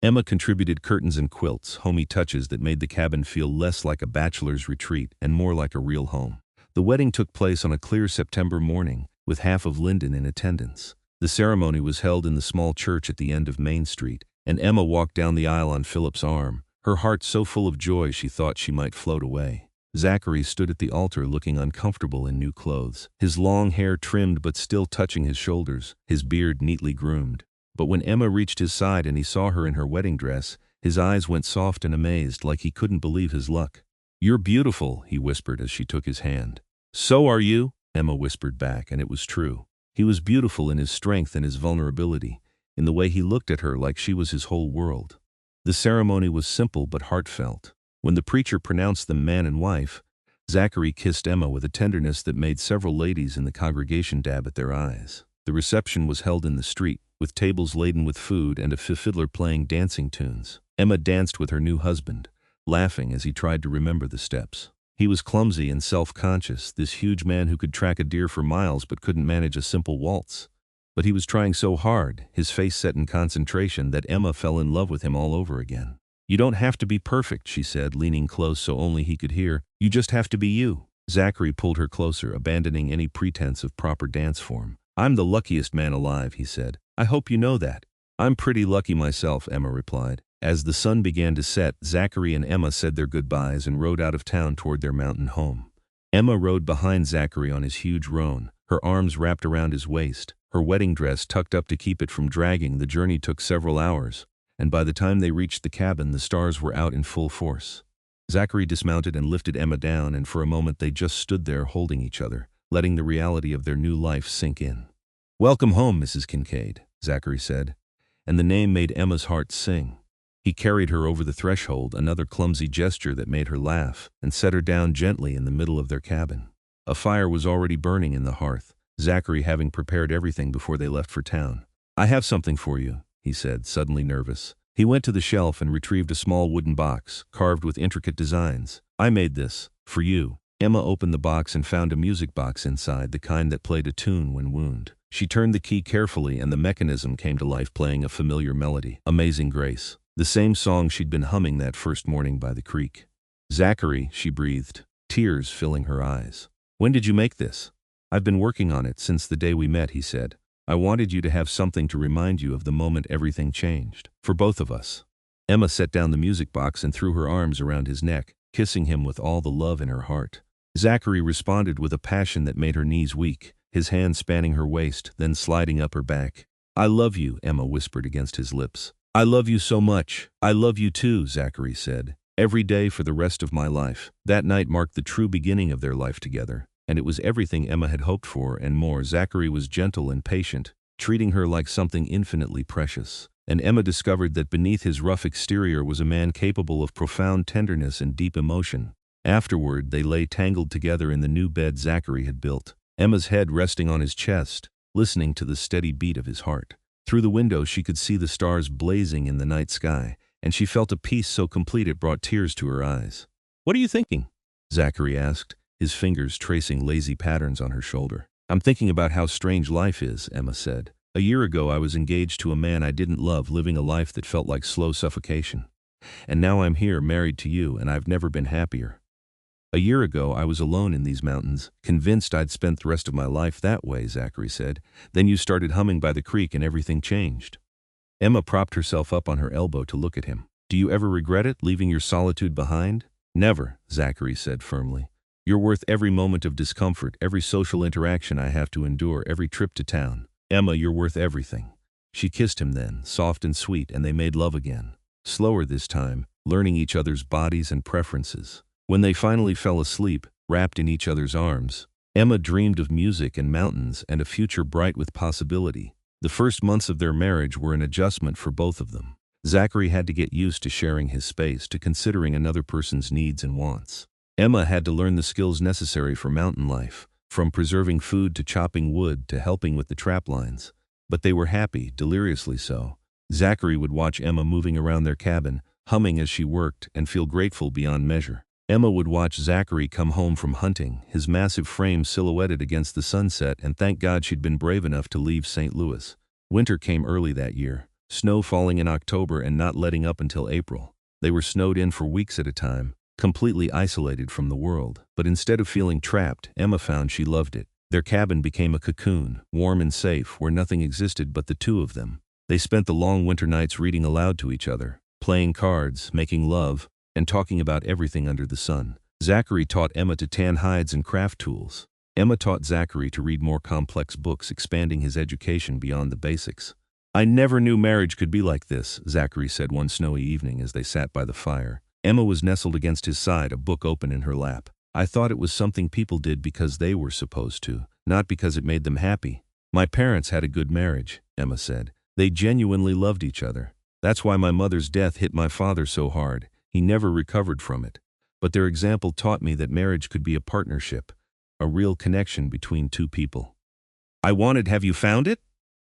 S1: Emma contributed curtains and quilts, homey touches that made the cabin feel less like a bachelor's retreat and more like a real home. The wedding took place on a clear September morning, with half of Linden in attendance. The ceremony was held in the small church at the end of Main Street, and Emma walked down the aisle on Philip's arm, her heart so full of joy she thought she might float away. Zachary stood at the altar looking uncomfortable in new clothes, his long hair trimmed but still touching his shoulders, his beard neatly groomed. But when Emma reached his side and he saw her in her wedding dress, his eyes went soft and amazed, like he couldn't believe his luck. "You're beautiful," he whispered as she took his hand. "So are you," Emma whispered back, and it was true. He was beautiful in his strength and his vulnerability, in the way he looked at her like she was his whole world. The ceremony was simple but heartfelt. When the preacher pronounced them man and wife, Zachary kissed Emma with a tenderness that made several ladies in the congregation dab at their eyes. The reception was held in the street, with tables laden with food and a fiddler playing dancing tunes. Emma danced with her new husband, laughing as he tried to remember the steps. He was clumsy and self-conscious, this huge man who could track a deer for miles but couldn't manage a simple waltz. But he was trying so hard, his face set in concentration, that Emma fell in love with him all over again. "You don't have to be perfect," she said, leaning close so only he could hear. "You just have to be you." Zachary pulled her closer, abandoning any pretense of proper dance form. "I'm the luckiest man alive," he said. "I hope you know that." "I'm pretty lucky myself," Emma replied. As the sun began to set, Zachary and Emma said their goodbyes and rode out of town toward their mountain home. Emma rode behind Zachary on his huge roan, her arms wrapped around his waist, her wedding dress tucked up to keep it from dragging. The journey took several hours, and by the time they reached the cabin, the stars were out in full force. Zachary dismounted and lifted Emma down, and for a moment they just stood there holding each other, letting the reality of their new life sink in. "Welcome home, Mrs. Kincaid," Zachary said, and the name made Emma's heart sing. He carried her over the threshold, another clumsy gesture that made her laugh, and set her down gently in the middle of their cabin. A fire was already burning in the hearth, Zachary having prepared everything before they left for town. "I have something for you," he said, suddenly nervous. He went to the shelf and retrieved a small wooden box, carved with intricate designs. "I made this, for you." Emma opened the box and found a music box inside, the kind that played a tune when wound. She turned the key carefully and the mechanism came to life, playing a familiar melody, Amazing Grace, the same song she'd been humming that first morning by the creek. "Zachary," she breathed, tears filling her eyes. "When did you make this?" "I've been working on it since the day we met," he said. "I wanted you to have something to remind you of the moment everything changed. For both of us." Emma set down the music box and threw her arms around his neck, kissing him with all the love in her heart. Zachary responded with a passion that made her knees weak, his hand spanning her waist, then sliding up her back. "I love you," Emma whispered against his lips. "I love you so much." "I love you too," Zachary said. "Every day for the rest of my life." That night marked the true beginning of their life together, and it was everything Emma had hoped for and more. Zachary was gentle and patient, treating her like something infinitely precious. And Emma discovered that beneath his rough exterior was a man capable of profound tenderness and deep emotion. Afterward, they lay tangled together in the new bed Zachary had built, Emma's head resting on his chest, listening to the steady beat of his heart. Through the window she could see the stars blazing in the night sky, and she felt a peace so complete it brought tears to her eyes. "What are you thinking?" Zachary asked, his fingers tracing lazy patterns on her shoulder. "I'm thinking about how strange life is," Emma said. "A year ago I was engaged to a man I didn't love, living a life that felt like slow suffocation. And now I'm here, married to you, and I've never been happier. A year ago I was alone in these mountains, convinced I'd spent the rest of my life that way," Zachary said. "Then you started humming by the creek and everything changed." Emma propped herself up on her elbow to look at him. "Do you ever regret it, leaving your solitude behind?" "Never," Zachary said firmly. "You're worth every moment of discomfort, every social interaction I have to endure, every trip to town. Emma, you're worth everything." She kissed him then, soft and sweet, and they made love again. Slower this time, learning each other's bodies and preferences. When they finally fell asleep, wrapped in each other's arms, Emma dreamed of music and mountains and a future bright with possibility. The first months of their marriage were an adjustment for both of them. Zachary had to get used to sharing his space, to considering another person's needs and wants. Emma had to learn the skills necessary for mountain life, from preserving food to chopping wood to helping with the trap lines. But they were happy, deliriously so. Zachary would watch Emma moving around their cabin, humming as she worked, and feel grateful beyond measure. Emma would watch Zachary come home from hunting, his massive frame silhouetted against the sunset, and thank God she'd been brave enough to leave St. Louis. Winter came early that year, snow falling in October and not letting up until April. They were snowed in for weeks at a time, completely isolated from the world. But instead of feeling trapped, Emma found she loved it. Their cabin became a cocoon, warm and safe, where nothing existed but the two of them. They spent the long winter nights reading aloud to each other, playing cards, making love, and talking about everything under the sun. Zachary taught Emma to tan hides and craft tools. Emma taught Zachary to read more complex books, expanding his education beyond the basics. "I never knew marriage could be like this," Zachary said one snowy evening as they sat by the fire. Emma was nestled against his side, a book open in her lap. "I thought it was something people did because they were supposed to, not because it made them happy. My parents had a good marriage," Emma said. "They genuinely loved each other. That's why my mother's death hit my father so hard. He never recovered from it. But their example taught me that marriage could be a partnership, a real connection between two people." "Have you found it?"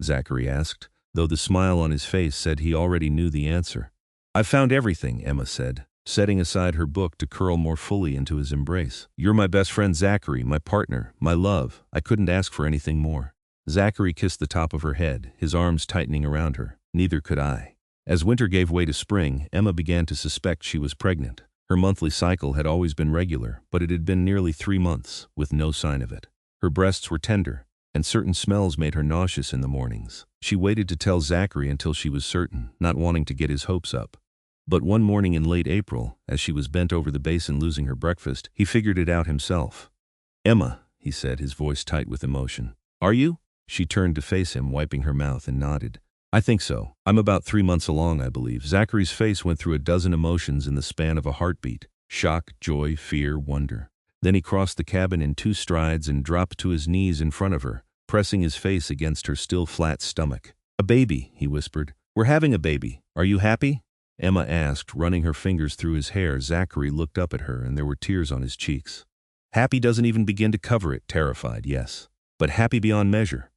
S1: Zachary asked, though the smile on his face said he already knew the answer. "I've found everything," Emma said, setting aside her book to curl more fully into his embrace. "You're my best friend, Zachary, my partner, my love. I couldn't ask for anything more." Zachary kissed the top of her head, his arms tightening around her. "Neither could I." As winter gave way to spring, Emma began to suspect she was pregnant. Her monthly cycle had always been regular, but it had been nearly 3 months, with no sign of it. Her breasts were tender, and certain smells made her nauseous in the mornings. She waited to tell Zachary until she was certain, not wanting to get his hopes up. But one morning in late April, as she was bent over the basin losing her breakfast, he figured it out himself. "Emma," he said, his voice tight with emotion. "Are you?" She turned to face him, wiping her mouth, and nodded. "I think so. I'm about 3 months along, I believe." Zachary's face went through a dozen emotions in the span of a heartbeat: shock, joy, fear, wonder. Then he crossed the cabin in 2 strides and dropped to his knees in front of her, pressing his face against her still flat stomach. "A baby," he whispered. "We're having a baby. Are you happy?" Emma asked, running her fingers through his hair. Zachary looked up at her, and there were tears on his cheeks. "Happy doesn't even begin to cover it." Terrified, yes. "But happy beyond measure."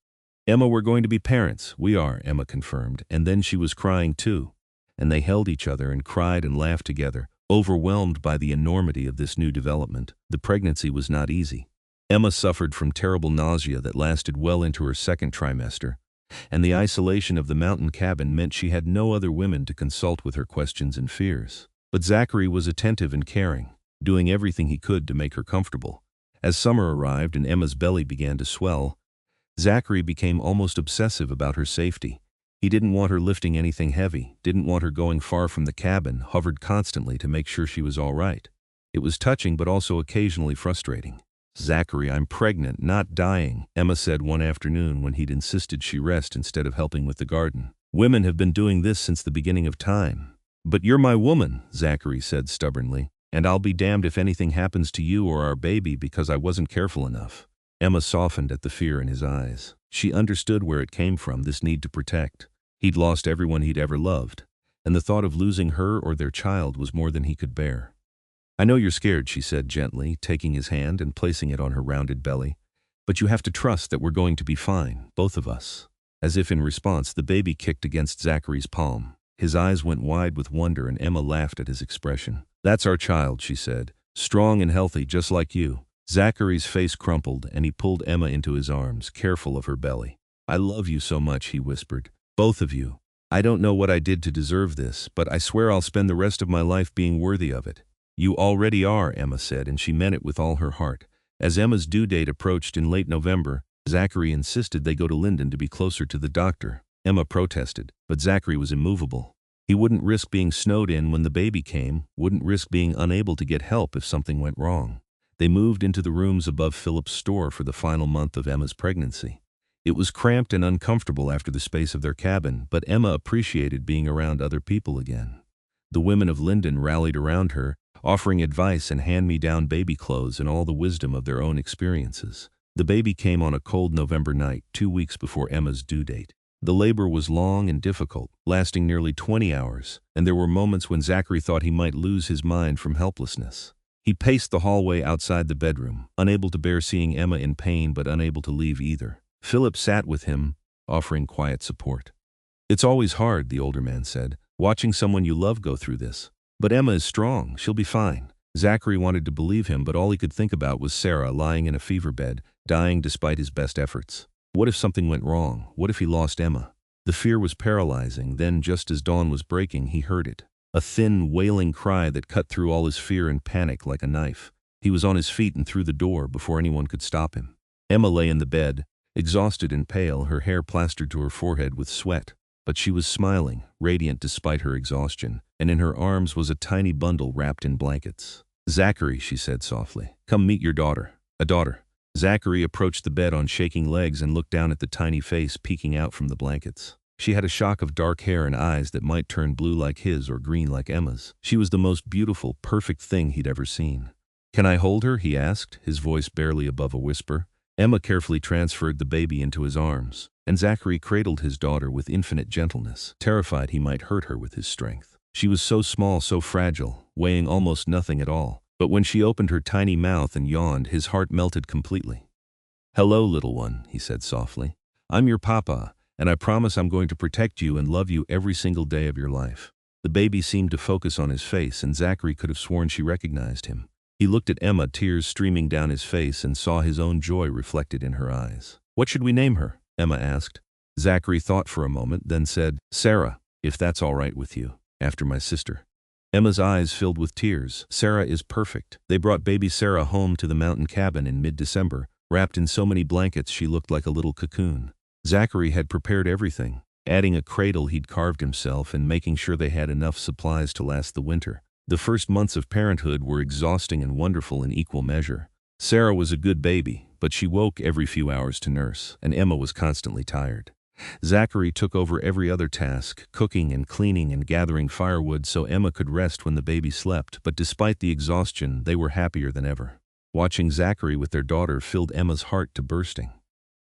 S1: "Emma, we're going to be parents." "We are," Emma confirmed, and then she was crying too. And they held each other and cried and laughed together, overwhelmed by the enormity of this new development. The pregnancy was not easy. Emma suffered from terrible nausea that lasted well into her second trimester, and the isolation of the mountain cabin meant she had no other women to consult with her questions and fears. But Zachary was attentive and caring, doing everything he could to make her comfortable. As summer arrived and Emma's belly began to swell, Zachary became almost obsessive about her safety. He didn't want her lifting anything heavy, didn't want her going far from the cabin, hovered constantly to make sure she was all right. It was touching but also occasionally frustrating. "Zachary, I'm pregnant, not dying," Emma said one afternoon when he'd insisted she rest instead of helping with the garden. "Women have been doing this since the beginning of time." "But you're my woman," Zachary said stubbornly, "and I'll be damned if anything happens to you or our baby because I wasn't careful enough." Emma softened at the fear in his eyes. She understood where it came from, this need to protect. He'd lost everyone he'd ever loved, and the thought of losing her or their child was more than he could bear. "I know you're scared," she said gently, taking his hand and placing it on her rounded belly. "But you have to trust that we're going to be fine, both of us." As if in response, the baby kicked against Zachary's palm. His eyes went wide with wonder and Emma laughed at his expression. "That's our child," she said. "Strong and healthy, just like you." Zachary's face crumpled and he pulled Emma into his arms, careful of her belly. "I love you so much," he whispered. "Both of you. I don't know what I did to deserve this, but I swear I'll spend the rest of my life being worthy of it." "You already are," Emma said, and she meant it with all her heart. As Emma's due date approached in late November, Zachary insisted they go to Linden to be closer to the doctor. Emma protested, but Zachary was immovable. He wouldn't risk being snowed in when the baby came, wouldn't risk being unable to get help if something went wrong. They moved into the rooms above Philip's store for the final month of Emma's pregnancy. It was cramped and uncomfortable after the space of their cabin, but Emma appreciated being around other people again. The women of Linden rallied around her, offering advice and hand-me-down baby clothes and all the wisdom of their own experiences. The baby came on a cold November night, 2 weeks before Emma's due date. The labor was long and difficult, lasting nearly 20 hours, and there were moments when Zachary thought he might lose his mind from helplessness. He paced the hallway outside the bedroom, unable to bear seeing Emma in pain but unable to leave either. Philip sat with him, offering quiet support. "It's always hard," the older man said, "watching someone you love go through this. But Emma is strong, she'll be fine." Zachary wanted to believe him, but all he could think about was Sarah lying in a fever bed, dying despite his best efforts. What if something went wrong? What if he lost Emma? The fear was paralyzing. Then, just as dawn was breaking, he heard it. A thin, wailing cry that cut through all his fear and panic like a knife. He was on his feet and through the door before anyone could stop him. Emma lay in the bed, exhausted and pale, her hair plastered to her forehead with sweat. But she was smiling, radiant despite her exhaustion, and in her arms was a tiny bundle wrapped in blankets. "Zachary," she said softly, "come meet your daughter." "A daughter?" Zachary approached the bed on shaking legs and looked down at the tiny face peeking out from the blankets. She had a shock of dark hair and eyes that might turn blue like his or green like Emma's. She was the most beautiful, perfect thing he'd ever seen. "Can I hold her?" he asked, his voice barely above a whisper. Emma carefully transferred the baby into his arms, and Zachary cradled his daughter with infinite gentleness, terrified he might hurt her with his strength. She was so small, so fragile, weighing almost nothing at all. But when she opened her tiny mouth and yawned, his heart melted completely. "Hello, little one," he said softly. "I'm your papa, and I promise I'm going to protect you and love you every single day of your life." The baby seemed to focus on his face, and Zachary could have sworn she recognized him. He looked at Emma, tears streaming down his face, and saw his own joy reflected in her eyes. "What should we name her?" Emma asked. Zachary thought for a moment, then said, "Sarah, if that's all right with you, after my sister." Emma's eyes filled with tears. "Sarah is perfect." They brought baby Sarah home to the mountain cabin in mid-December. Wrapped in so many blankets she looked like a little cocoon. Zachary had prepared everything, adding a cradle he'd carved himself and making sure they had enough supplies to last the winter. The first months of parenthood were exhausting and wonderful in equal measure. Sarah was a good baby, but she woke every few hours to nurse, and Emma was constantly tired. Zachary took over every other task, cooking and cleaning and gathering firewood so Emma could rest when the baby slept, but despite the exhaustion, they were happier than ever. Watching Zachary with their daughter filled Emma's heart to bursting.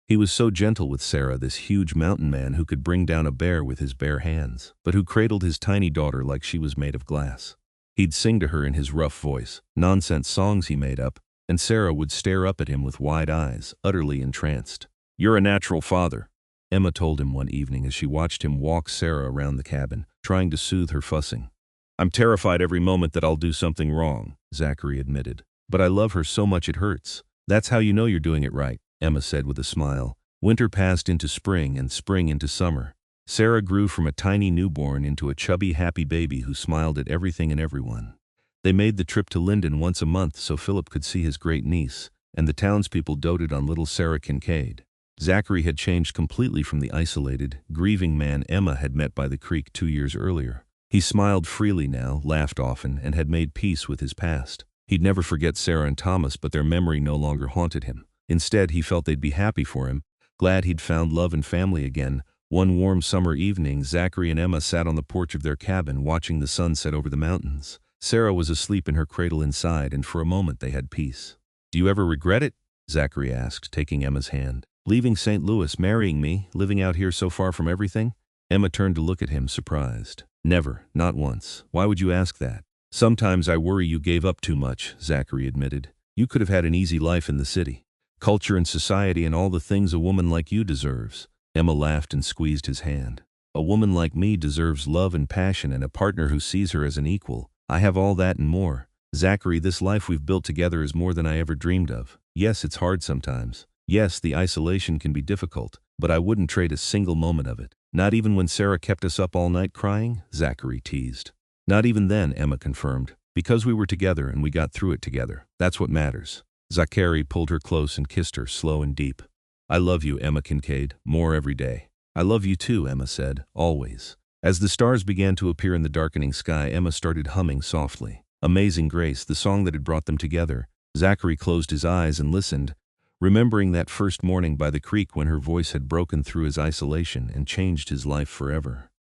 S1: He was so gentle with Sarah, this huge mountain man who could bring down a bear with his bare hands, but who cradled his tiny daughter like she was made of glass. He'd sing to her in his rough voice, nonsense songs he made up, and Sarah would stare up at him with wide eyes, utterly entranced. "You're a natural father," Emma told him one evening as she watched him walk Sarah around the cabin, trying to soothe her fussing. "I'm terrified every moment that I'll do something wrong," Zachary admitted. "But I love her so much it hurts." That's how you know you're doing it right, Emma said with a smile. Winter passed into spring and spring into summer. Sarah grew from a tiny newborn into a chubby, happy baby who smiled at everything and everyone. They made the trip to Linden once a month so Philip could see his great niece, and the townspeople doted on little Sarah Kincaid. Zachary had changed completely from the isolated, grieving man Emma had met by the creek 2 years earlier. He smiled freely now, laughed often, and had made peace with his past. He'd never forget Sarah and Thomas, but their memory no longer haunted him. Instead, he felt they'd be happy for him, glad he'd found love and family again. One warm summer evening, Zachary and Emma sat on the porch of their cabin watching the sun set over the mountains. Sarah was asleep in her cradle inside, and for a moment they had peace. "Do you ever regret it?" Zachary asked, taking Emma's hand. "Leaving St. Louis, marrying me, living out here so far from everything?" Emma turned to look at him, surprised. "Never, not once. Why would you ask that?" "Sometimes I worry you gave up too much," Zachary admitted. "You could have had an easy life in the city. Culture and society and all the things a woman like you deserves." Emma laughed and squeezed his hand. "A woman like me deserves love and passion and a partner who sees her as an equal. I have all that and more. Zachary, this life we've built together is more than I ever dreamed of. Yes, it's hard sometimes. Yes, the isolation can be difficult, but I wouldn't trade a single moment of it." "Not even when Sarah kept us up all night crying?" Zachary teased. "Not even then," Emma confirmed. "Because we were together and we got through it together. That's what matters." Zachary pulled her close and kissed her, slow and deep. "I love you, Emma Kincaid, more every day." "I love you too," Emma said, "always." As the stars began to appear in the darkening sky, Emma started humming softly. Amazing Grace, the song that had brought them together. Zachary closed his eyes and listened, remembering that first morning by the creek when her voice had broken through his isolation and changed his life forever.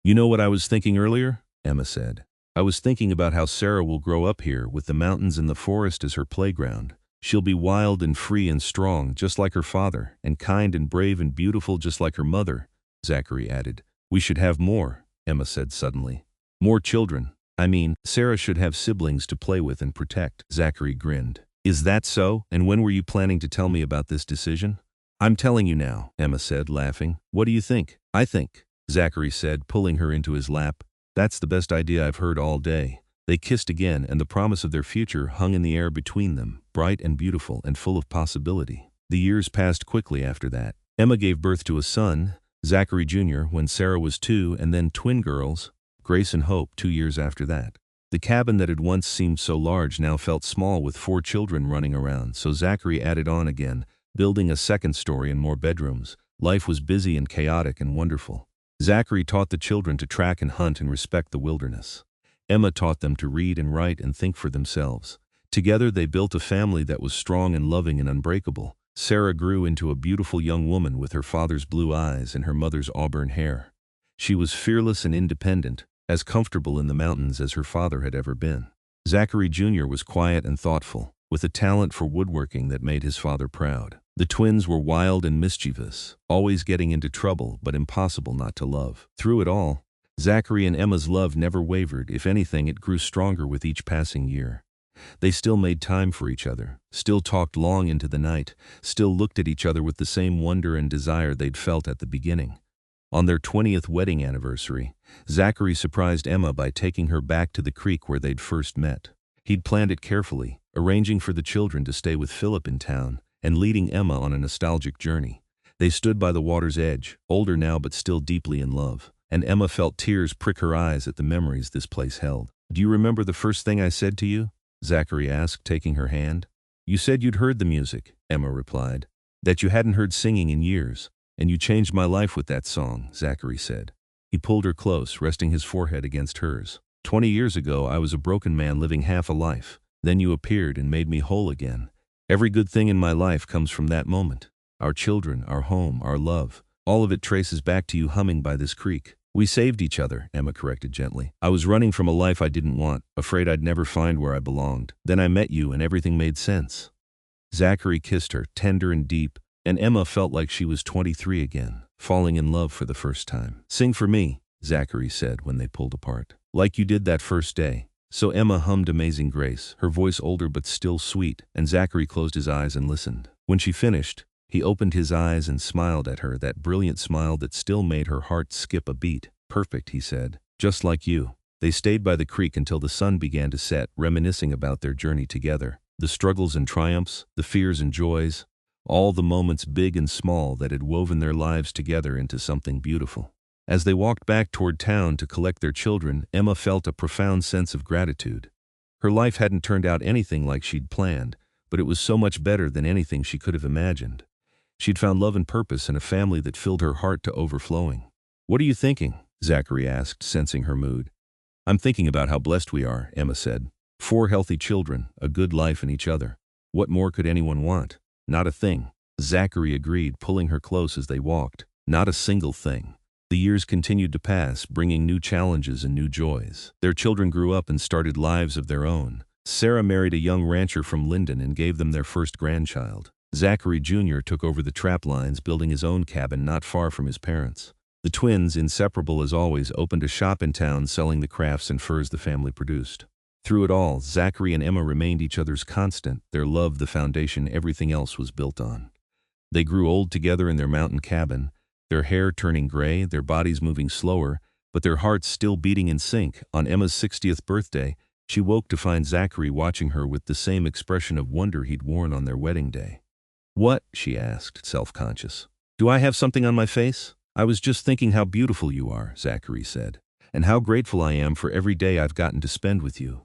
S1: "You know what I was thinking earlier?" Emma said. "I was thinking about how Sarah will grow up here with the mountains and the forest as her playground. She'll be wild and free and strong, just like her father, and kind and brave and beautiful just like her mother," Zachary added. "We should have more," Emma said suddenly. "More children. I mean, Sarah should have siblings to play with and protect." Zachary grinned. "Is that so? And when were you planning to tell me about this decision?" "I'm telling you now," Emma said, laughing. "What do you think?" "I think," Zachary said, pulling her into his lap, "that's the best idea I've heard all day." They kissed again, and the promise of their future hung in the air between them, bright and beautiful and full of possibility. The years passed quickly after that. Emma gave birth to a son, Zachary Jr., when Sarah was 2, and then twin girls, Grace and Hope, 2 years after that. The cabin that had once seemed so large now felt small with 4 children running around, so Zachary added on again, building a second story and more bedrooms. Life was busy and chaotic and wonderful. Zachary taught the children to track and hunt and respect the wilderness. Emma taught them to read and write and think for themselves. Together they built a family that was strong and loving and unbreakable. Sarah grew into a beautiful young woman with her father's blue eyes and her mother's auburn hair. She was fearless and independent, as comfortable in the mountains as her father had ever been. Zachary Jr. was quiet and thoughtful, with a talent for woodworking that made his father proud. The twins were wild and mischievous, always getting into trouble but impossible not to love. Through it all, Zachary and Emma's love never wavered. If anything, it grew stronger with each passing year. They still made time for each other, still talked long into the night, still looked at each other with the same wonder and desire they'd felt at the beginning. On their 20th wedding anniversary, Zachary surprised Emma by taking her back to the creek where they'd first met. He'd planned it carefully, arranging for the children to stay with Philip in town, and leading Emma on a nostalgic journey. They stood by the water's edge, older now but still deeply in love, and Emma felt tears prick her eyes at the memories this place held. "Do you remember the first thing I said to you?" Zachary asked, taking her hand. "You said you'd heard the music," Emma replied. "That you hadn't heard singing in years. And you changed my life with that song," Zachary said. He pulled her close, resting his forehead against hers. 20 years ago, I was a broken man living half a life. Then you appeared and made me whole again. Every good thing in my life comes from that moment. Our children, our home, our love. All of it traces back to you humming by this creek." "We saved each other," Emma corrected gently. "I was running from a life I didn't want, afraid I'd never find where I belonged. Then I met you and everything made sense." Zachary kissed her, tender and deep, and Emma felt like she was 23 again, falling in love for the first time. "Sing for me," Zachary said when they pulled apart. "Like you did that first day." So Emma hummed Amazing Grace, her voice older but still sweet, and Zachary closed his eyes and listened. When she finished, he opened his eyes and smiled at her, that brilliant smile that still made her heart skip a beat. "Perfect," he said. "Just like you." They stayed by the creek until the sun began to set, reminiscing about their journey together. The struggles and triumphs, the fears and joys, all the moments big and small that had woven their lives together into something beautiful. As they walked back toward town to collect their children, Emma felt a profound sense of gratitude. Her life hadn't turned out anything like she'd planned, but it was so much better than anything she could have imagined. She'd found love and purpose and a family that filled her heart to overflowing. "What are you thinking?" Zachary asked, sensing her mood. "I'm thinking about how blessed we are," Emma said. 4 healthy children, a good life in each other. What more could anyone want? Not a thing. Zachary agreed, pulling her close as they walked. Not a single thing. The years continued to pass, bringing new challenges and new joys. Their children grew up and started lives of their own. Sarah married a young rancher from Linden and gave them their first grandchild. Zachary Jr. took over the trap lines, building his own cabin not far from his parents. The twins, inseparable as always, opened a shop in town selling the crafts and furs the family produced. Through it all, Zachary and Emma remained each other's constant, their love the foundation everything else was built on. They grew old together in their mountain cabin, their hair turning gray, their bodies moving slower, but their hearts still beating in sync. On Emma's 60th birthday, she woke to find Zachary watching her with the same expression of wonder he'd worn on their wedding day. "What?" she asked, self-conscious. "Do I have something on my face?" "I was just thinking how beautiful you are," Zachary said, "and how grateful I am for every day I've gotten to spend with you."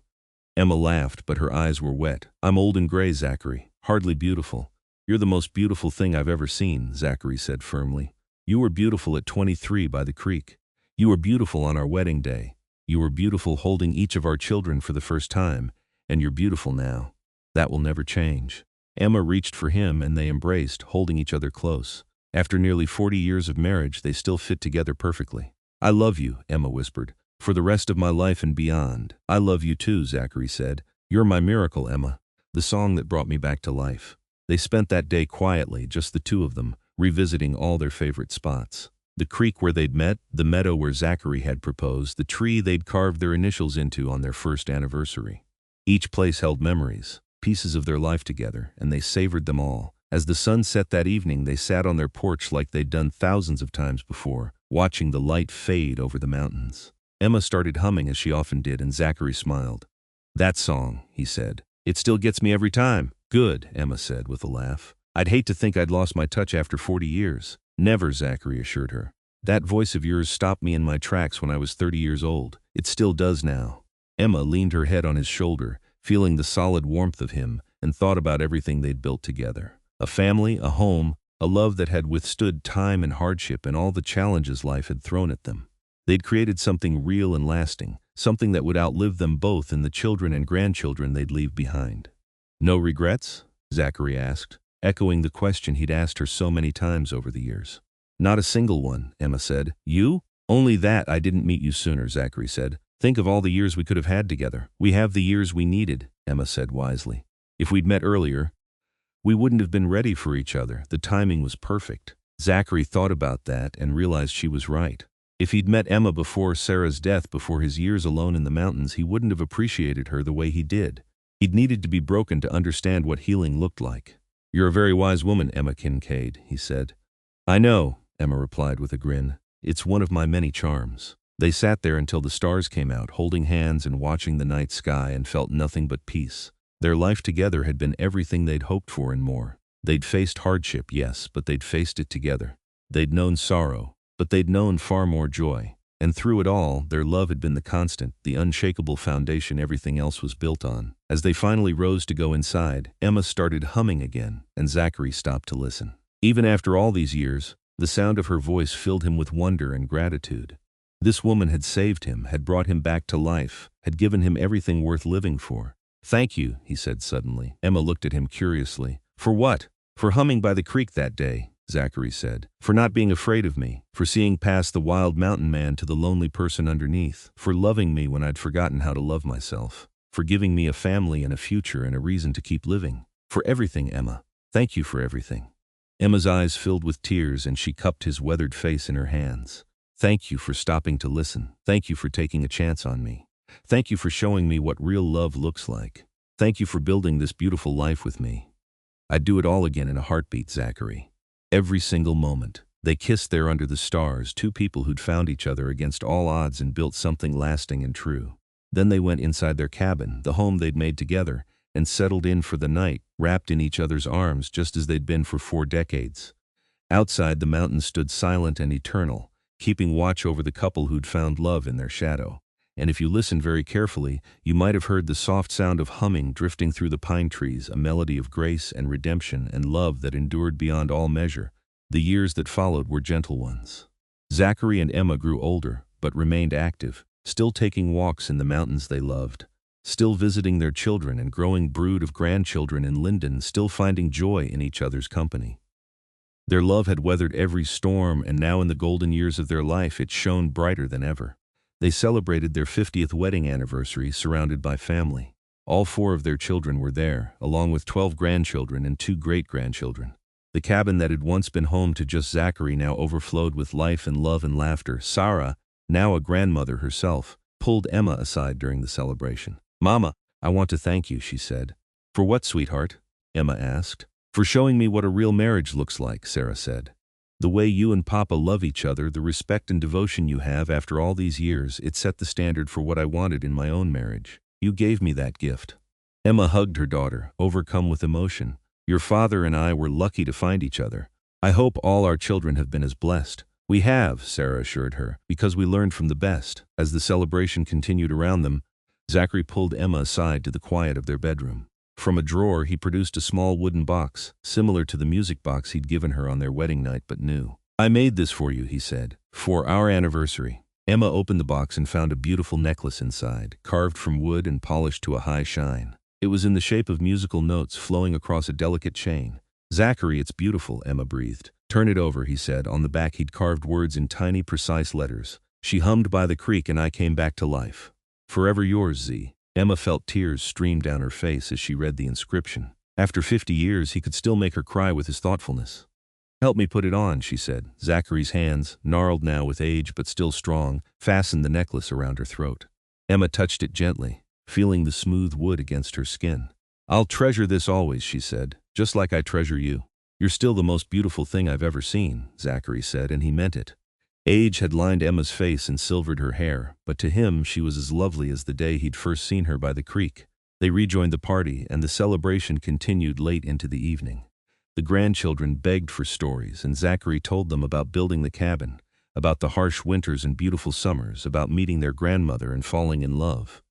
S1: Emma laughed, but her eyes were wet. "I'm old and gray, Zachary. Hardly beautiful." "You're the most beautiful thing I've ever seen," Zachary said firmly. "You were beautiful at 23 by the creek. You were beautiful on our wedding day. You were beautiful holding each of our children for the first time, and you're beautiful now. That will never change." Emma reached for him and they embraced, holding each other close. After nearly 40 years of marriage, they still fit together perfectly. "I love you," Emma whispered, "for the rest of my life and beyond." "I love you too," Zachary said. "You're my miracle, Emma. The song that brought me back to life." They spent that day quietly, just the two of them, revisiting all their favorite spots. The creek where they'd met, the meadow where Zachary had proposed, the tree they'd carved their initials into on their first anniversary. Each place held memories, pieces of their life together, and they savored them all. As the sun set that evening, they sat on their porch like they'd done thousands of times before, watching the light fade over the mountains. Emma started humming as she often did, and Zachary smiled. "That song," he said. "It still gets me every time." "Good," Emma said with a laugh. "I'd hate to think I'd lost my touch after 40 years. "Never," Zachary assured her. "That voice of yours stopped me in my tracks when I was 30 years old. It still does now." Emma leaned her head on his shoulder, feeling the solid warmth of him, and thought about everything they'd built together. A family, a home, a love that had withstood time and hardship and all the challenges life had thrown at them. They'd created something real and lasting, something that would outlive them both and the children and grandchildren they'd leave behind. "No regrets?" Zachary asked, echoing the question he'd asked her so many times over the years. "Not a single one," Emma said. "You?" "Only that I didn't meet you sooner," Zachary said. "Think of all the years we could have had together." "We have the years we needed," Emma said wisely. "If we'd met earlier, we wouldn't have been ready for each other. The timing was perfect." Zachary thought about that and realized she was right. If he'd met Emma before Sarah's death, before his years alone in the mountains, he wouldn't have appreciated her the way he did. He'd needed to be broken to understand what healing looked like. "You're a very wise woman, Emma Kincaid," he said. "I know," Emma replied with a grin. "It's one of my many charms." They sat there until the stars came out, holding hands and watching the night sky, and felt nothing but peace. Their life together had been everything they'd hoped for and more. They'd faced hardship, yes, but they'd faced it together. They'd known sorrow, but they'd known far more joy. And through it all, their love had been the constant, the unshakable foundation everything else was built on. As they finally rose to go inside, Emma started humming again, and Zachary stopped to listen. Even after all these years, the sound of her voice filled him with wonder and gratitude. This woman had saved him, had brought him back to life, had given him everything worth living for. "Thank you," he said suddenly. Emma looked at him curiously. "For what?" "For humming by the creek that day," Zachary said. "For not being afraid of me. For seeing past the wild mountain man to the lonely person underneath. For loving me when I'd forgotten how to love myself. For giving me a family and a future and a reason to keep living. For everything, Emma. Thank you for everything." Emma's eyes filled with tears and she cupped his weathered face in her hands. "Thank you for stopping to listen. Thank you for taking a chance on me. Thank you for showing me what real love looks like. Thank you for building this beautiful life with me. I'd do it all again in a heartbeat, Zachary. Every single moment." They kissed there under the stars, two people who'd found each other against all odds and built something lasting and true. Then they went inside their cabin, the home they'd made together, and settled in for the night, wrapped in each other's arms just as they'd been for 4 decades. Outside, the mountains stood silent and eternal, keeping watch over the couple who'd found love in their shadow. And if you listened very carefully, you might have heard the soft sound of humming drifting through the pine trees, a melody of grace and redemption and love that endured beyond all measure. The years that followed were gentle ones. Zachary and Emma grew older, but remained active, still taking walks in the mountains they loved, still visiting their children and growing brood of grandchildren in Linden, still finding joy in each other's company. Their love had weathered every storm, and now in the golden years of their life it shone brighter than ever. They celebrated their 50th wedding anniversary surrounded by family. All 4 of their children were there, along with 12 grandchildren and 2 great-grandchildren. The cabin that had once been home to just Zachary now overflowed with life and love and laughter. Sarah, now a grandmother herself, pulled Emma aside during the celebration. "Mama, I want to thank you," she said. "For what, sweetheart?" Emma asked. "For showing me what a real marriage looks like," Sarah said. "The way you and Papa love each other, the respect and devotion you have after all these years, it set the standard for what I wanted in my own marriage. You gave me that gift." Emma hugged her daughter, overcome with emotion. "Your father and I were lucky to find each other. I hope all our children have been as blessed." "We have," Sarah assured her, "because we learned from the best." As the celebration continued around them, Zachary pulled Emma aside to the quiet of their bedroom. From a drawer, he produced a small wooden box, similar to the music box he'd given her on their wedding night but new. "I made this for you," he said, "for our anniversary." Emma opened the box and found a beautiful necklace inside, carved from wood and polished to a high shine. It was in the shape of musical notes flowing across a delicate chain. "Zachary, it's beautiful," Emma breathed. "Turn it over," he said. On the back he'd carved words in tiny, precise letters. "She hummed by the creek and I came back to life. Forever yours, Z." Emma felt tears stream down her face as she read the inscription. After 50 years, he could still make her cry with his thoughtfulness. "Help me put it on," she said. Zachary's hands, gnarled now with age but still strong, fastened the necklace around her throat. Emma touched it gently, feeling the smooth wood against her skin. "I'll treasure this always," she said, "just like I treasure you." "You're still the most beautiful thing I've ever seen," Zachary said, and he meant it. Age had lined Emma's face and silvered her hair, but to him she was as lovely as the day he'd first seen her by the creek. They rejoined the party, and the celebration continued late into the evening. The grandchildren begged for stories, and Zachary told them about building the cabin, about the harsh winters and beautiful summers, about meeting their grandmother and falling in love.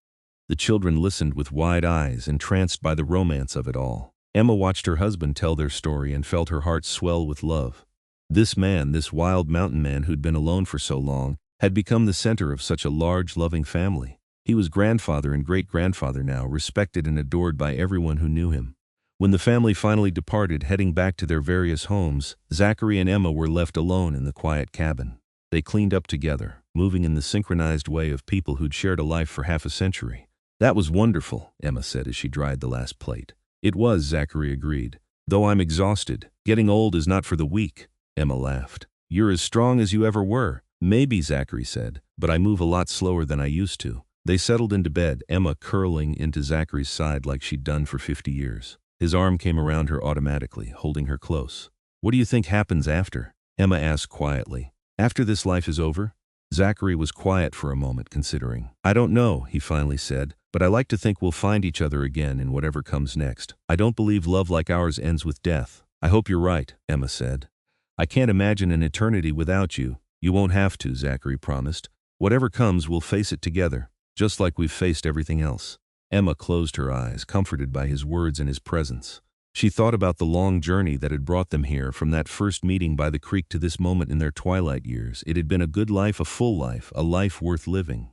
S1: The children listened with wide eyes, entranced by the romance of it all. Emma watched her husband tell their story and felt her heart swell with love. This man, this wild mountain man who'd been alone for so long, had become the center of such a large, loving family. He was grandfather and great-grandfather now, respected and adored by everyone who knew him. When the family finally departed, heading back to their various homes, Zachary and Emma were left alone in the quiet cabin. They cleaned up together, moving in the synchronized way of people who'd shared a life for half a century. "That was wonderful," Emma said as she dried the last plate. "It was," Zachary agreed. "Though I'm exhausted. Getting old is not for the weak." Emma laughed. "You're as strong as you ever were." "Maybe," Zachary said, "but I move a lot slower than I used to." They settled into bed, Emma curling into Zachary's side like she'd done for 50 years. His arm came around her automatically, holding her close. "What do you think happens after?" Emma asked quietly. "After this life is over?" Zachary was quiet for a moment, considering. "I don't know," he finally said, "but I like to think we'll find each other again in whatever comes next. I don't believe love like ours ends with death." "I hope you're right," Emma said. "I can't imagine an eternity without you." "You won't have to," Zachary promised. "Whatever comes, we'll face it together, just like we've faced everything else." Emma closed her eyes, comforted by his words and his presence. She thought about the long journey that had brought them here, from that first meeting by the creek to this moment in their twilight years. It had been a good life, a full life, a life worth living.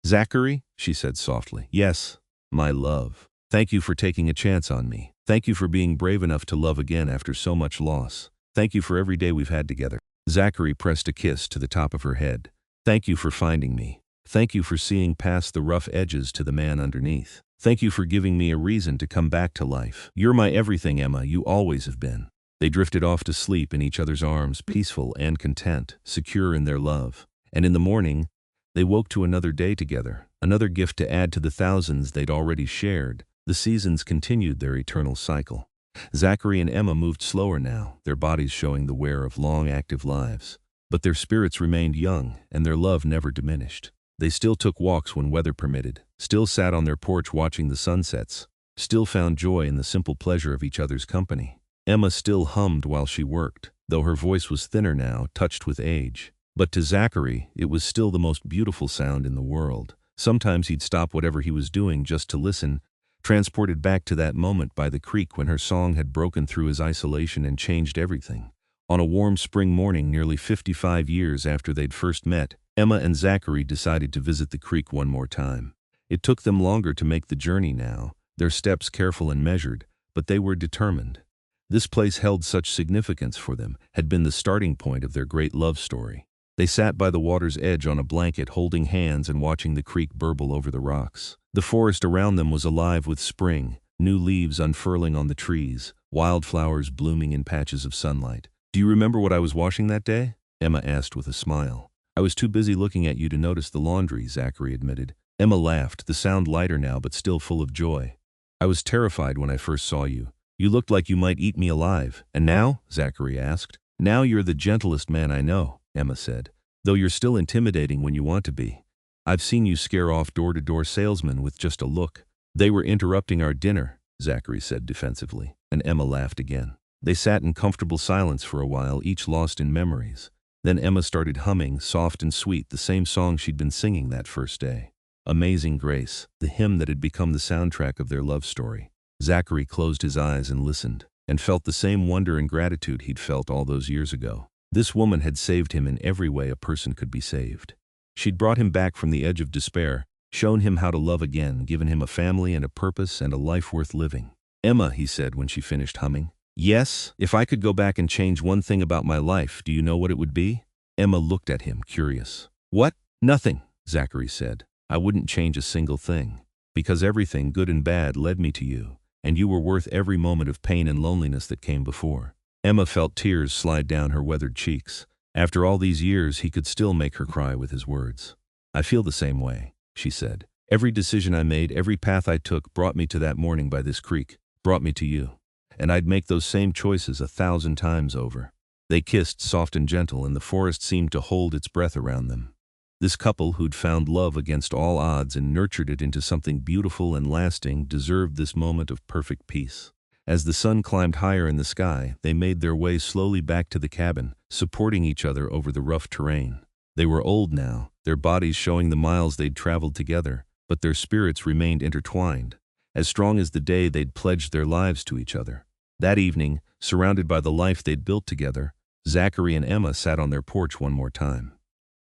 S1: "Zachary," she said softly. "Yes, my love. Thank you for taking a chance on me. Thank you for being brave enough to love again after so much loss. Thank you for every day we've had together." Zachary pressed a kiss to the top of her head. "Thank you for finding me. Thank you for seeing past the rough edges to the man underneath. Thank you for giving me a reason to come back to life. You're my everything, Emma. You always have been." They drifted off to sleep in each other's arms, peaceful and content, secure in their love. And in the morning, they woke to another day together, another gift to add to the thousands they'd already shared. The seasons continued their eternal cycle. Zachary and Emma moved slower now, their bodies showing the wear of long, active lives. But their spirits remained young, and their love never diminished. They still took walks when weather permitted, still sat on their porch watching the sunsets, still found joy in the simple pleasure of each other's company. Emma still hummed while she worked, though her voice was thinner now, touched with age. But to Zachary, it was still the most beautiful sound in the world. Sometimes he'd stop whatever he was doing just to listen, transported back to that moment by the creek when her song had broken through his isolation and changed everything. On a warm spring morning nearly 55 years after they'd first met, Emma and Zachary decided to visit the creek one more time. It took them longer to make the journey now, their steps careful and measured, but they were determined. This place held such significance for them, had been the starting point of their great love story. They sat by the water's edge on a blanket holding hands and watching the creek burble over the rocks. The forest around them was alive with spring, new leaves unfurling on the trees, wildflowers blooming in patches of sunlight. "Do you remember what I was washing that day?" Emma asked with a smile. "I was too busy looking at you to notice the laundry," Zachary admitted. Emma laughed, the sound lighter now but still full of joy. "I was terrified when I first saw you. You looked like you might eat me alive. And now?" Zachary asked. "Now you're the gentlest man I know," Emma said, "though you're still intimidating when you want to be. I've seen you scare off door-to-door salesmen with just a look." "They were interrupting our dinner," Zachary said defensively, and Emma laughed again. They sat in comfortable silence for a while, each lost in memories. Then Emma started humming, soft and sweet, the same song she'd been singing that first day. Amazing Grace, the hymn that had become the soundtrack of their love story. Zachary closed his eyes and listened, and felt the same wonder and gratitude he'd felt all those years ago. This woman had saved him in every way a person could be saved. She'd brought him back from the edge of despair, shown him how to love again, given him a family and a purpose and a life worth living. "Emma," he said when she finished humming. "Yes, if I could go back and change one thing about my life, do you know what it would be?" Emma looked at him, curious. "What?" "Nothing," Zachary said. "I wouldn't change a single thing, because everything, good and bad, led me to you, and you were worth every moment of pain and loneliness that came before." Emma felt tears slide down her weathered cheeks. After all these years, he could still make her cry with his words. "I feel the same way," she said. "Every decision I made, every path I took brought me to that morning by this creek, brought me to you. And I'd make those same choices 1,000 times over." They kissed, soft and gentle, and the forest seemed to hold its breath around them. This couple, who'd found love against all odds and nurtured it into something beautiful and lasting, deserved this moment of perfect peace. As the sun climbed higher in the sky, they made their way slowly back to the cabin, supporting each other over the rough terrain. They were old now, their bodies showing the miles they'd traveled together, but their spirits remained intertwined. As strong as the day they'd pledged their lives to each other. That evening, surrounded by the life they'd built together, Zachary and Emma sat on their porch one more time.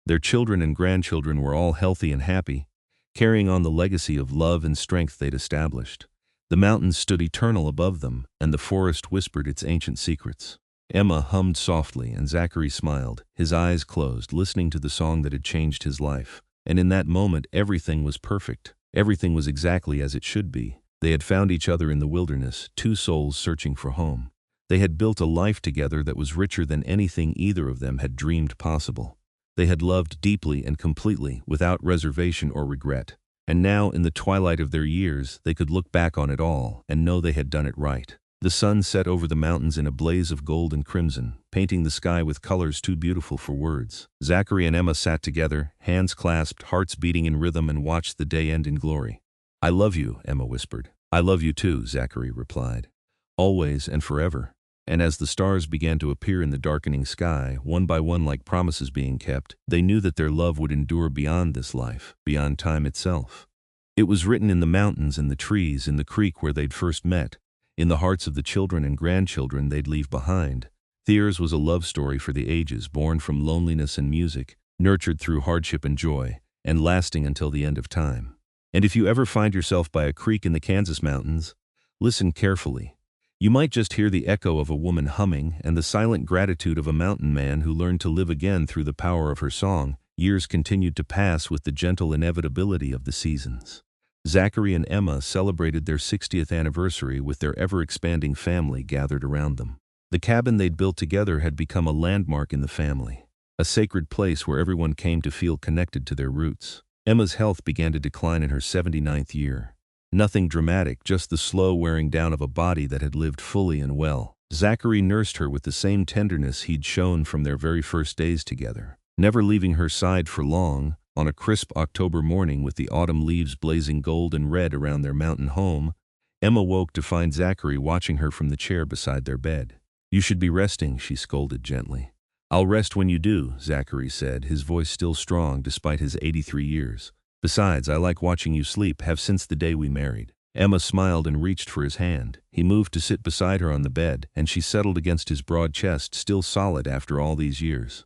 S1: Their children and grandchildren were all healthy and happy, carrying on the legacy of love and strength they'd established. The mountains stood eternal above them, and the forest whispered its ancient secrets. Emma hummed softly, and Zachary smiled, his eyes closed, listening to the song that had changed his life. And in that moment, everything was perfect. Everything was exactly as it should be. They had found each other in the wilderness, two souls searching for home. They had built a life together that was richer than anything either of them had dreamed possible. They had loved deeply and completely, without reservation or regret. And now, in the twilight of their years, they could look back on it all and know they had done it right. The sun set over the mountains in a blaze of gold and crimson, painting the sky with colors too beautiful for words. Zachary and Emma sat together, hands clasped, hearts beating in rhythm, and watched the day end in glory. "I love you," Emma whispered. "I love you too," Zachary replied. "Always and forever." And as the stars began to appear in the darkening sky, one by one like promises being kept, they knew that their love would endure beyond this life, beyond time itself. It was written in the mountains, in the trees, in the creek where they'd first met, in the hearts of the children and grandchildren they'd leave behind. Theirs was a love story for the ages, born from loneliness and music, nurtured through hardship and joy, and lasting until the end of time. And if you ever find yourself by a creek in the Kansas mountains, listen carefully. You might just hear the echo of a woman humming and the silent gratitude of a mountain man who learned to live again through the power of her song. Years continued to pass with the gentle inevitability of the seasons. Zachary and Emma celebrated their 60th anniversary with their ever-expanding family gathered around them. The cabin they'd built together had become a landmark in the family, a sacred place where everyone came to feel connected to their roots. Emma's health began to decline in her 79th year. Nothing dramatic, just the slow wearing down of a body that had lived fully and well. Zachary nursed her with the same tenderness he'd shown from their very first days together, never leaving her side for long. On a crisp October morning with the autumn leaves blazing gold and red around their mountain home, Emma woke to find Zachary watching her from the chair beside their bed. "You should be resting," she scolded gently. "I'll rest when you do," Zachary said, his voice still strong despite his 83 years. "Besides, I like watching you sleep, have since the day we married." Emma smiled and reached for his hand. He moved to sit beside her on the bed, and she settled against his broad chest, still solid after all these years.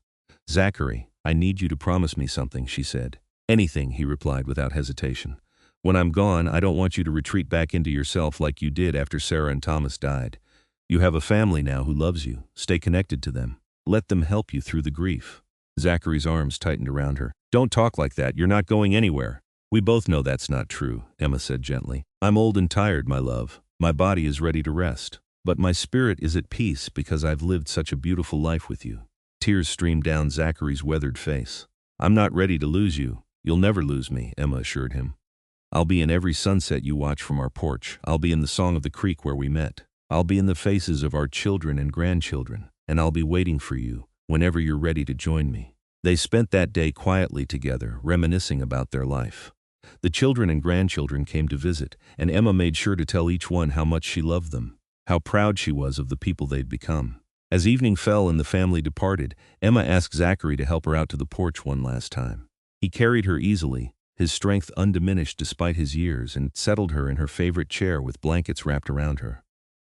S1: "Zachary, I need you to promise me something," she said. "Anything," he replied without hesitation. "When I'm gone, I don't want you to retreat back into yourself like you did after Sarah and Thomas died. You have a family now who loves you. Stay connected to them. Let them help you through the grief." Zachary's arms tightened around her. "Don't talk like that. You're not going anywhere." "We both know that's not true," Emma said gently. "I'm old and tired, my love. My body is ready to rest. But my spirit is at peace because I've lived such a beautiful life with you." Tears streamed down Zachary's weathered face. "I'm not ready to lose you. You'll never lose me," Emma assured him. "I'll be in every sunset you watch from our porch. I'll be in the song of the creek where we met. I'll be in the faces of our children and grandchildren, and I'll be waiting for you whenever you're ready to join me." They spent that day quietly together, reminiscing about their life. The children and grandchildren came to visit, and Emma made sure to tell each one how much she loved them, how proud she was of the people they'd become. As evening fell and the family departed, Emma asked Zachary to help her out to the porch one last time. He carried her easily, his strength undiminished despite his years, and settled her in her favorite chair with blankets wrapped around her.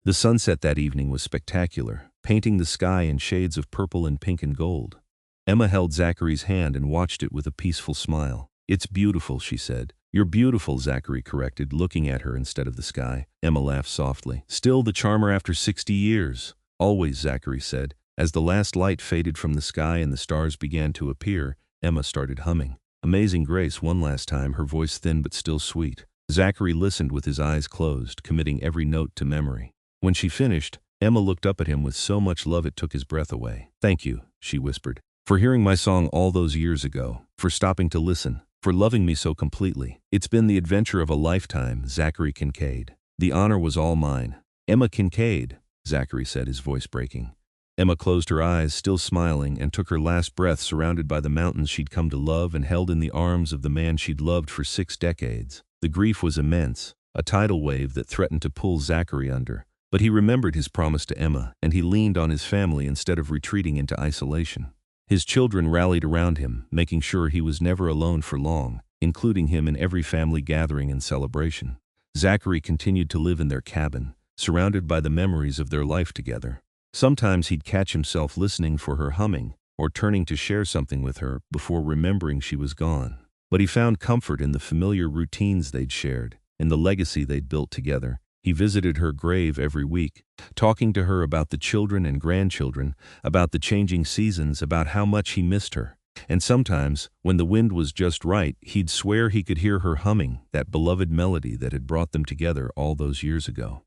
S1: The sunset that evening was spectacular, painting the sky in shades of purple and pink and gold. Emma held Zachary's hand and watched it with a peaceful smile. "It's beautiful," she said. "You're beautiful," Zachary corrected, looking at her instead of the sky. Emma laughed softly. "Still the charmer after 60 years. "Always," Zachary said. As the last light faded from the sky and the stars began to appear, Emma started humming Amazing Grace one last time, her voice thin but still sweet. Zachary listened with his eyes closed, committing every note to memory. When she finished, Emma looked up at him with so much love it took his breath away. "Thank you," she whispered, "for hearing my song all those years ago, for stopping to listen, for loving me so completely. It's been the adventure of a lifetime." Zachary Kincaid. "The honor was all mine." "Emma Kincaid," Zachary said, his voice breaking. Emma closed her eyes, still smiling, and took her last breath surrounded by the mountains she'd come to love and held in the arms of the man she'd loved for 6 decades. The grief was immense, a tidal wave that threatened to pull Zachary under. But he remembered his promise to Emma, and he leaned on his family instead of retreating into isolation. His children rallied around him, making sure he was never alone for long, including him in every family gathering and celebration. Zachary continued to live in their cabin, surrounded by the memories of their life together. Sometimes he'd catch himself listening for her humming, or turning to share something with her before remembering she was gone. But he found comfort in the familiar routines they'd shared, in the legacy they'd built together. He visited her grave every week, talking to her about the children and grandchildren, about the changing seasons, about how much he missed her. And sometimes, when the wind was just right, he'd swear he could hear her humming that beloved melody that had brought them together all those years ago.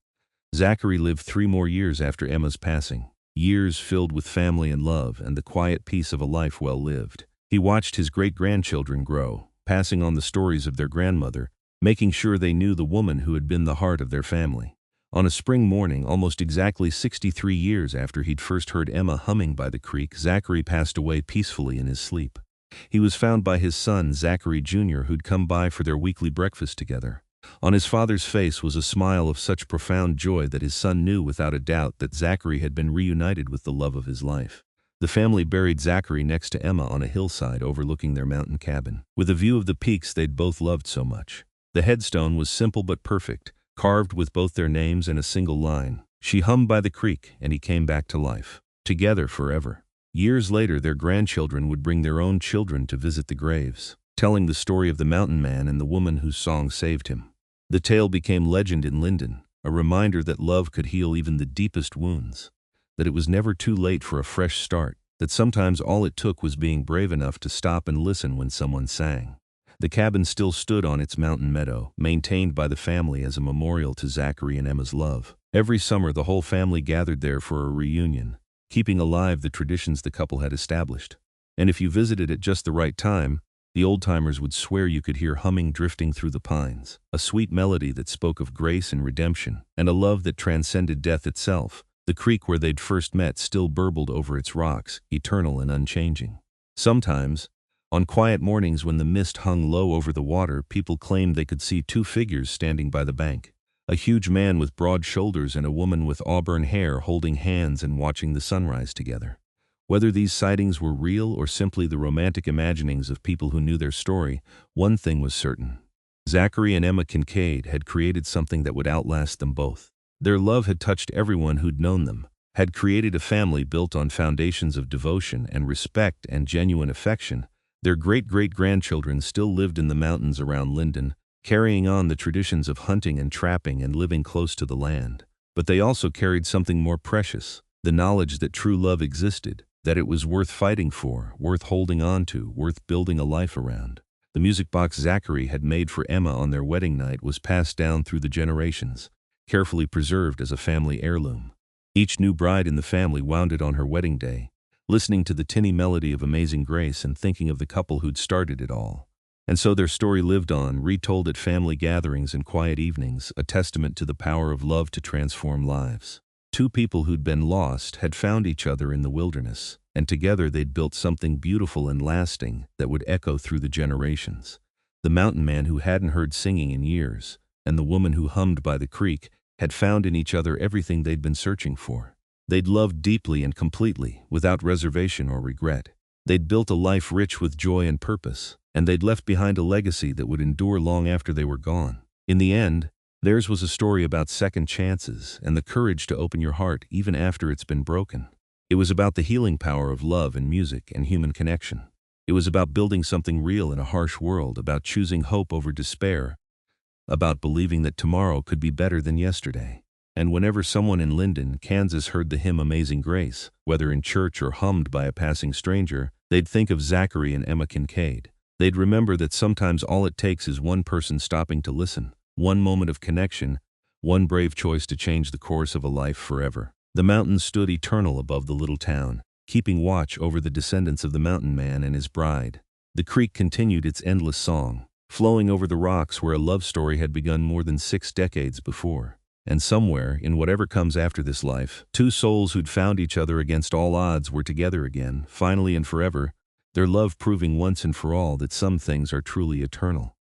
S1: Zachary lived 3 more years after Emma's passing, years filled with family and love and the quiet peace of a life well lived. He watched his great-grandchildren grow, passing on the stories of their grandmother, making sure they knew the woman who had been the heart of their family. On a spring morning, almost exactly 63 years after he'd first heard Emma humming by the creek, Zachary passed away peacefully in his sleep. He was found by his son, Zachary Jr., who'd come by for their weekly breakfast together. On his father's face was a smile of such profound joy that his son knew without a doubt that Zachary had been reunited with the love of his life. The family buried Zachary next to Emma on a hillside overlooking their mountain cabin, with a view of the peaks they'd both loved so much. The headstone was simple but perfect, carved with both their names in a single line. "She hummed by the creek, and he came back to life. Together forever." Years later, their grandchildren would bring their own children to visit the graves, telling the story of the mountain man and the woman whose song saved him. The tale became legend in Linden, a reminder that love could heal even the deepest wounds, that it was never too late for a fresh start, that sometimes all it took was being brave enough to stop and listen when someone sang. The cabin still stood on its mountain meadow, maintained by the family as a memorial to Zachary and Emma's love. Every summer, the whole family gathered there for a reunion, keeping alive the traditions the couple had established. And if you visited at just the right time, the old-timers would swear you could hear humming drifting through the pines, a sweet melody that spoke of grace and redemption, and a love that transcended death itself. The creek where they'd first met still burbled over its rocks, eternal and unchanging. Sometimes, on quiet mornings when the mist hung low over the water, people claimed they could see 2 figures standing by the bank. A huge man with broad shoulders and a woman with auburn hair holding hands and watching the sunrise together. Whether these sightings were real or simply the romantic imaginings of people who knew their story, one thing was certain. Zachary and Emma Kincaid had created something that would outlast them both. Their love had touched everyone who'd known them, had created a family built on foundations of devotion and respect and genuine affection. Their great-great-grandchildren still lived in the mountains around Linden, carrying on the traditions of hunting and trapping and living close to the land. But they also carried something more precious, the knowledge that true love existed, that it was worth fighting for, worth holding on to, worth building a life around. The music box Zachary had made for Emma on their wedding night was passed down through the generations, carefully preserved as a family heirloom. Each new bride in the family wound it on her wedding day, listening to the tinny melody of Amazing Grace and thinking of the couple who'd started it all. And so their story lived on, retold at family gatherings and quiet evenings, a testament to the power of love to transform lives. Two people who'd been lost had found each other in the wilderness, and together they'd built something beautiful and lasting that would echo through the generations. The mountain man who hadn't heard singing in years, and the woman who hummed by the creek, had found in each other everything they'd been searching for. They'd loved deeply and completely, without reservation or regret. They'd built a life rich with joy and purpose, and they'd left behind a legacy that would endure long after they were gone. In the end, theirs was a story about second chances and the courage to open your heart even after it's been broken. It was about the healing power of love and music and human connection. It was about building something real in a harsh world, about choosing hope over despair, about believing that tomorrow could be better than yesterday. And whenever someone in Linden, Kansas heard the hymn Amazing Grace, whether in church or hummed by a passing stranger, they'd think of Zachary and Emma Kincaid. They'd remember that sometimes all it takes is one person stopping to listen, one moment of connection, one brave choice to change the course of a life forever. The mountains stood eternal above the little town, keeping watch over the descendants of the mountain man and his bride. The creek continued its endless song, flowing over the rocks where a love story had begun more than 6 decades before. And somewhere, in whatever comes after this life, two souls who'd found each other against all odds were together again, finally and forever, their love proving once and for all that some things are truly eternal.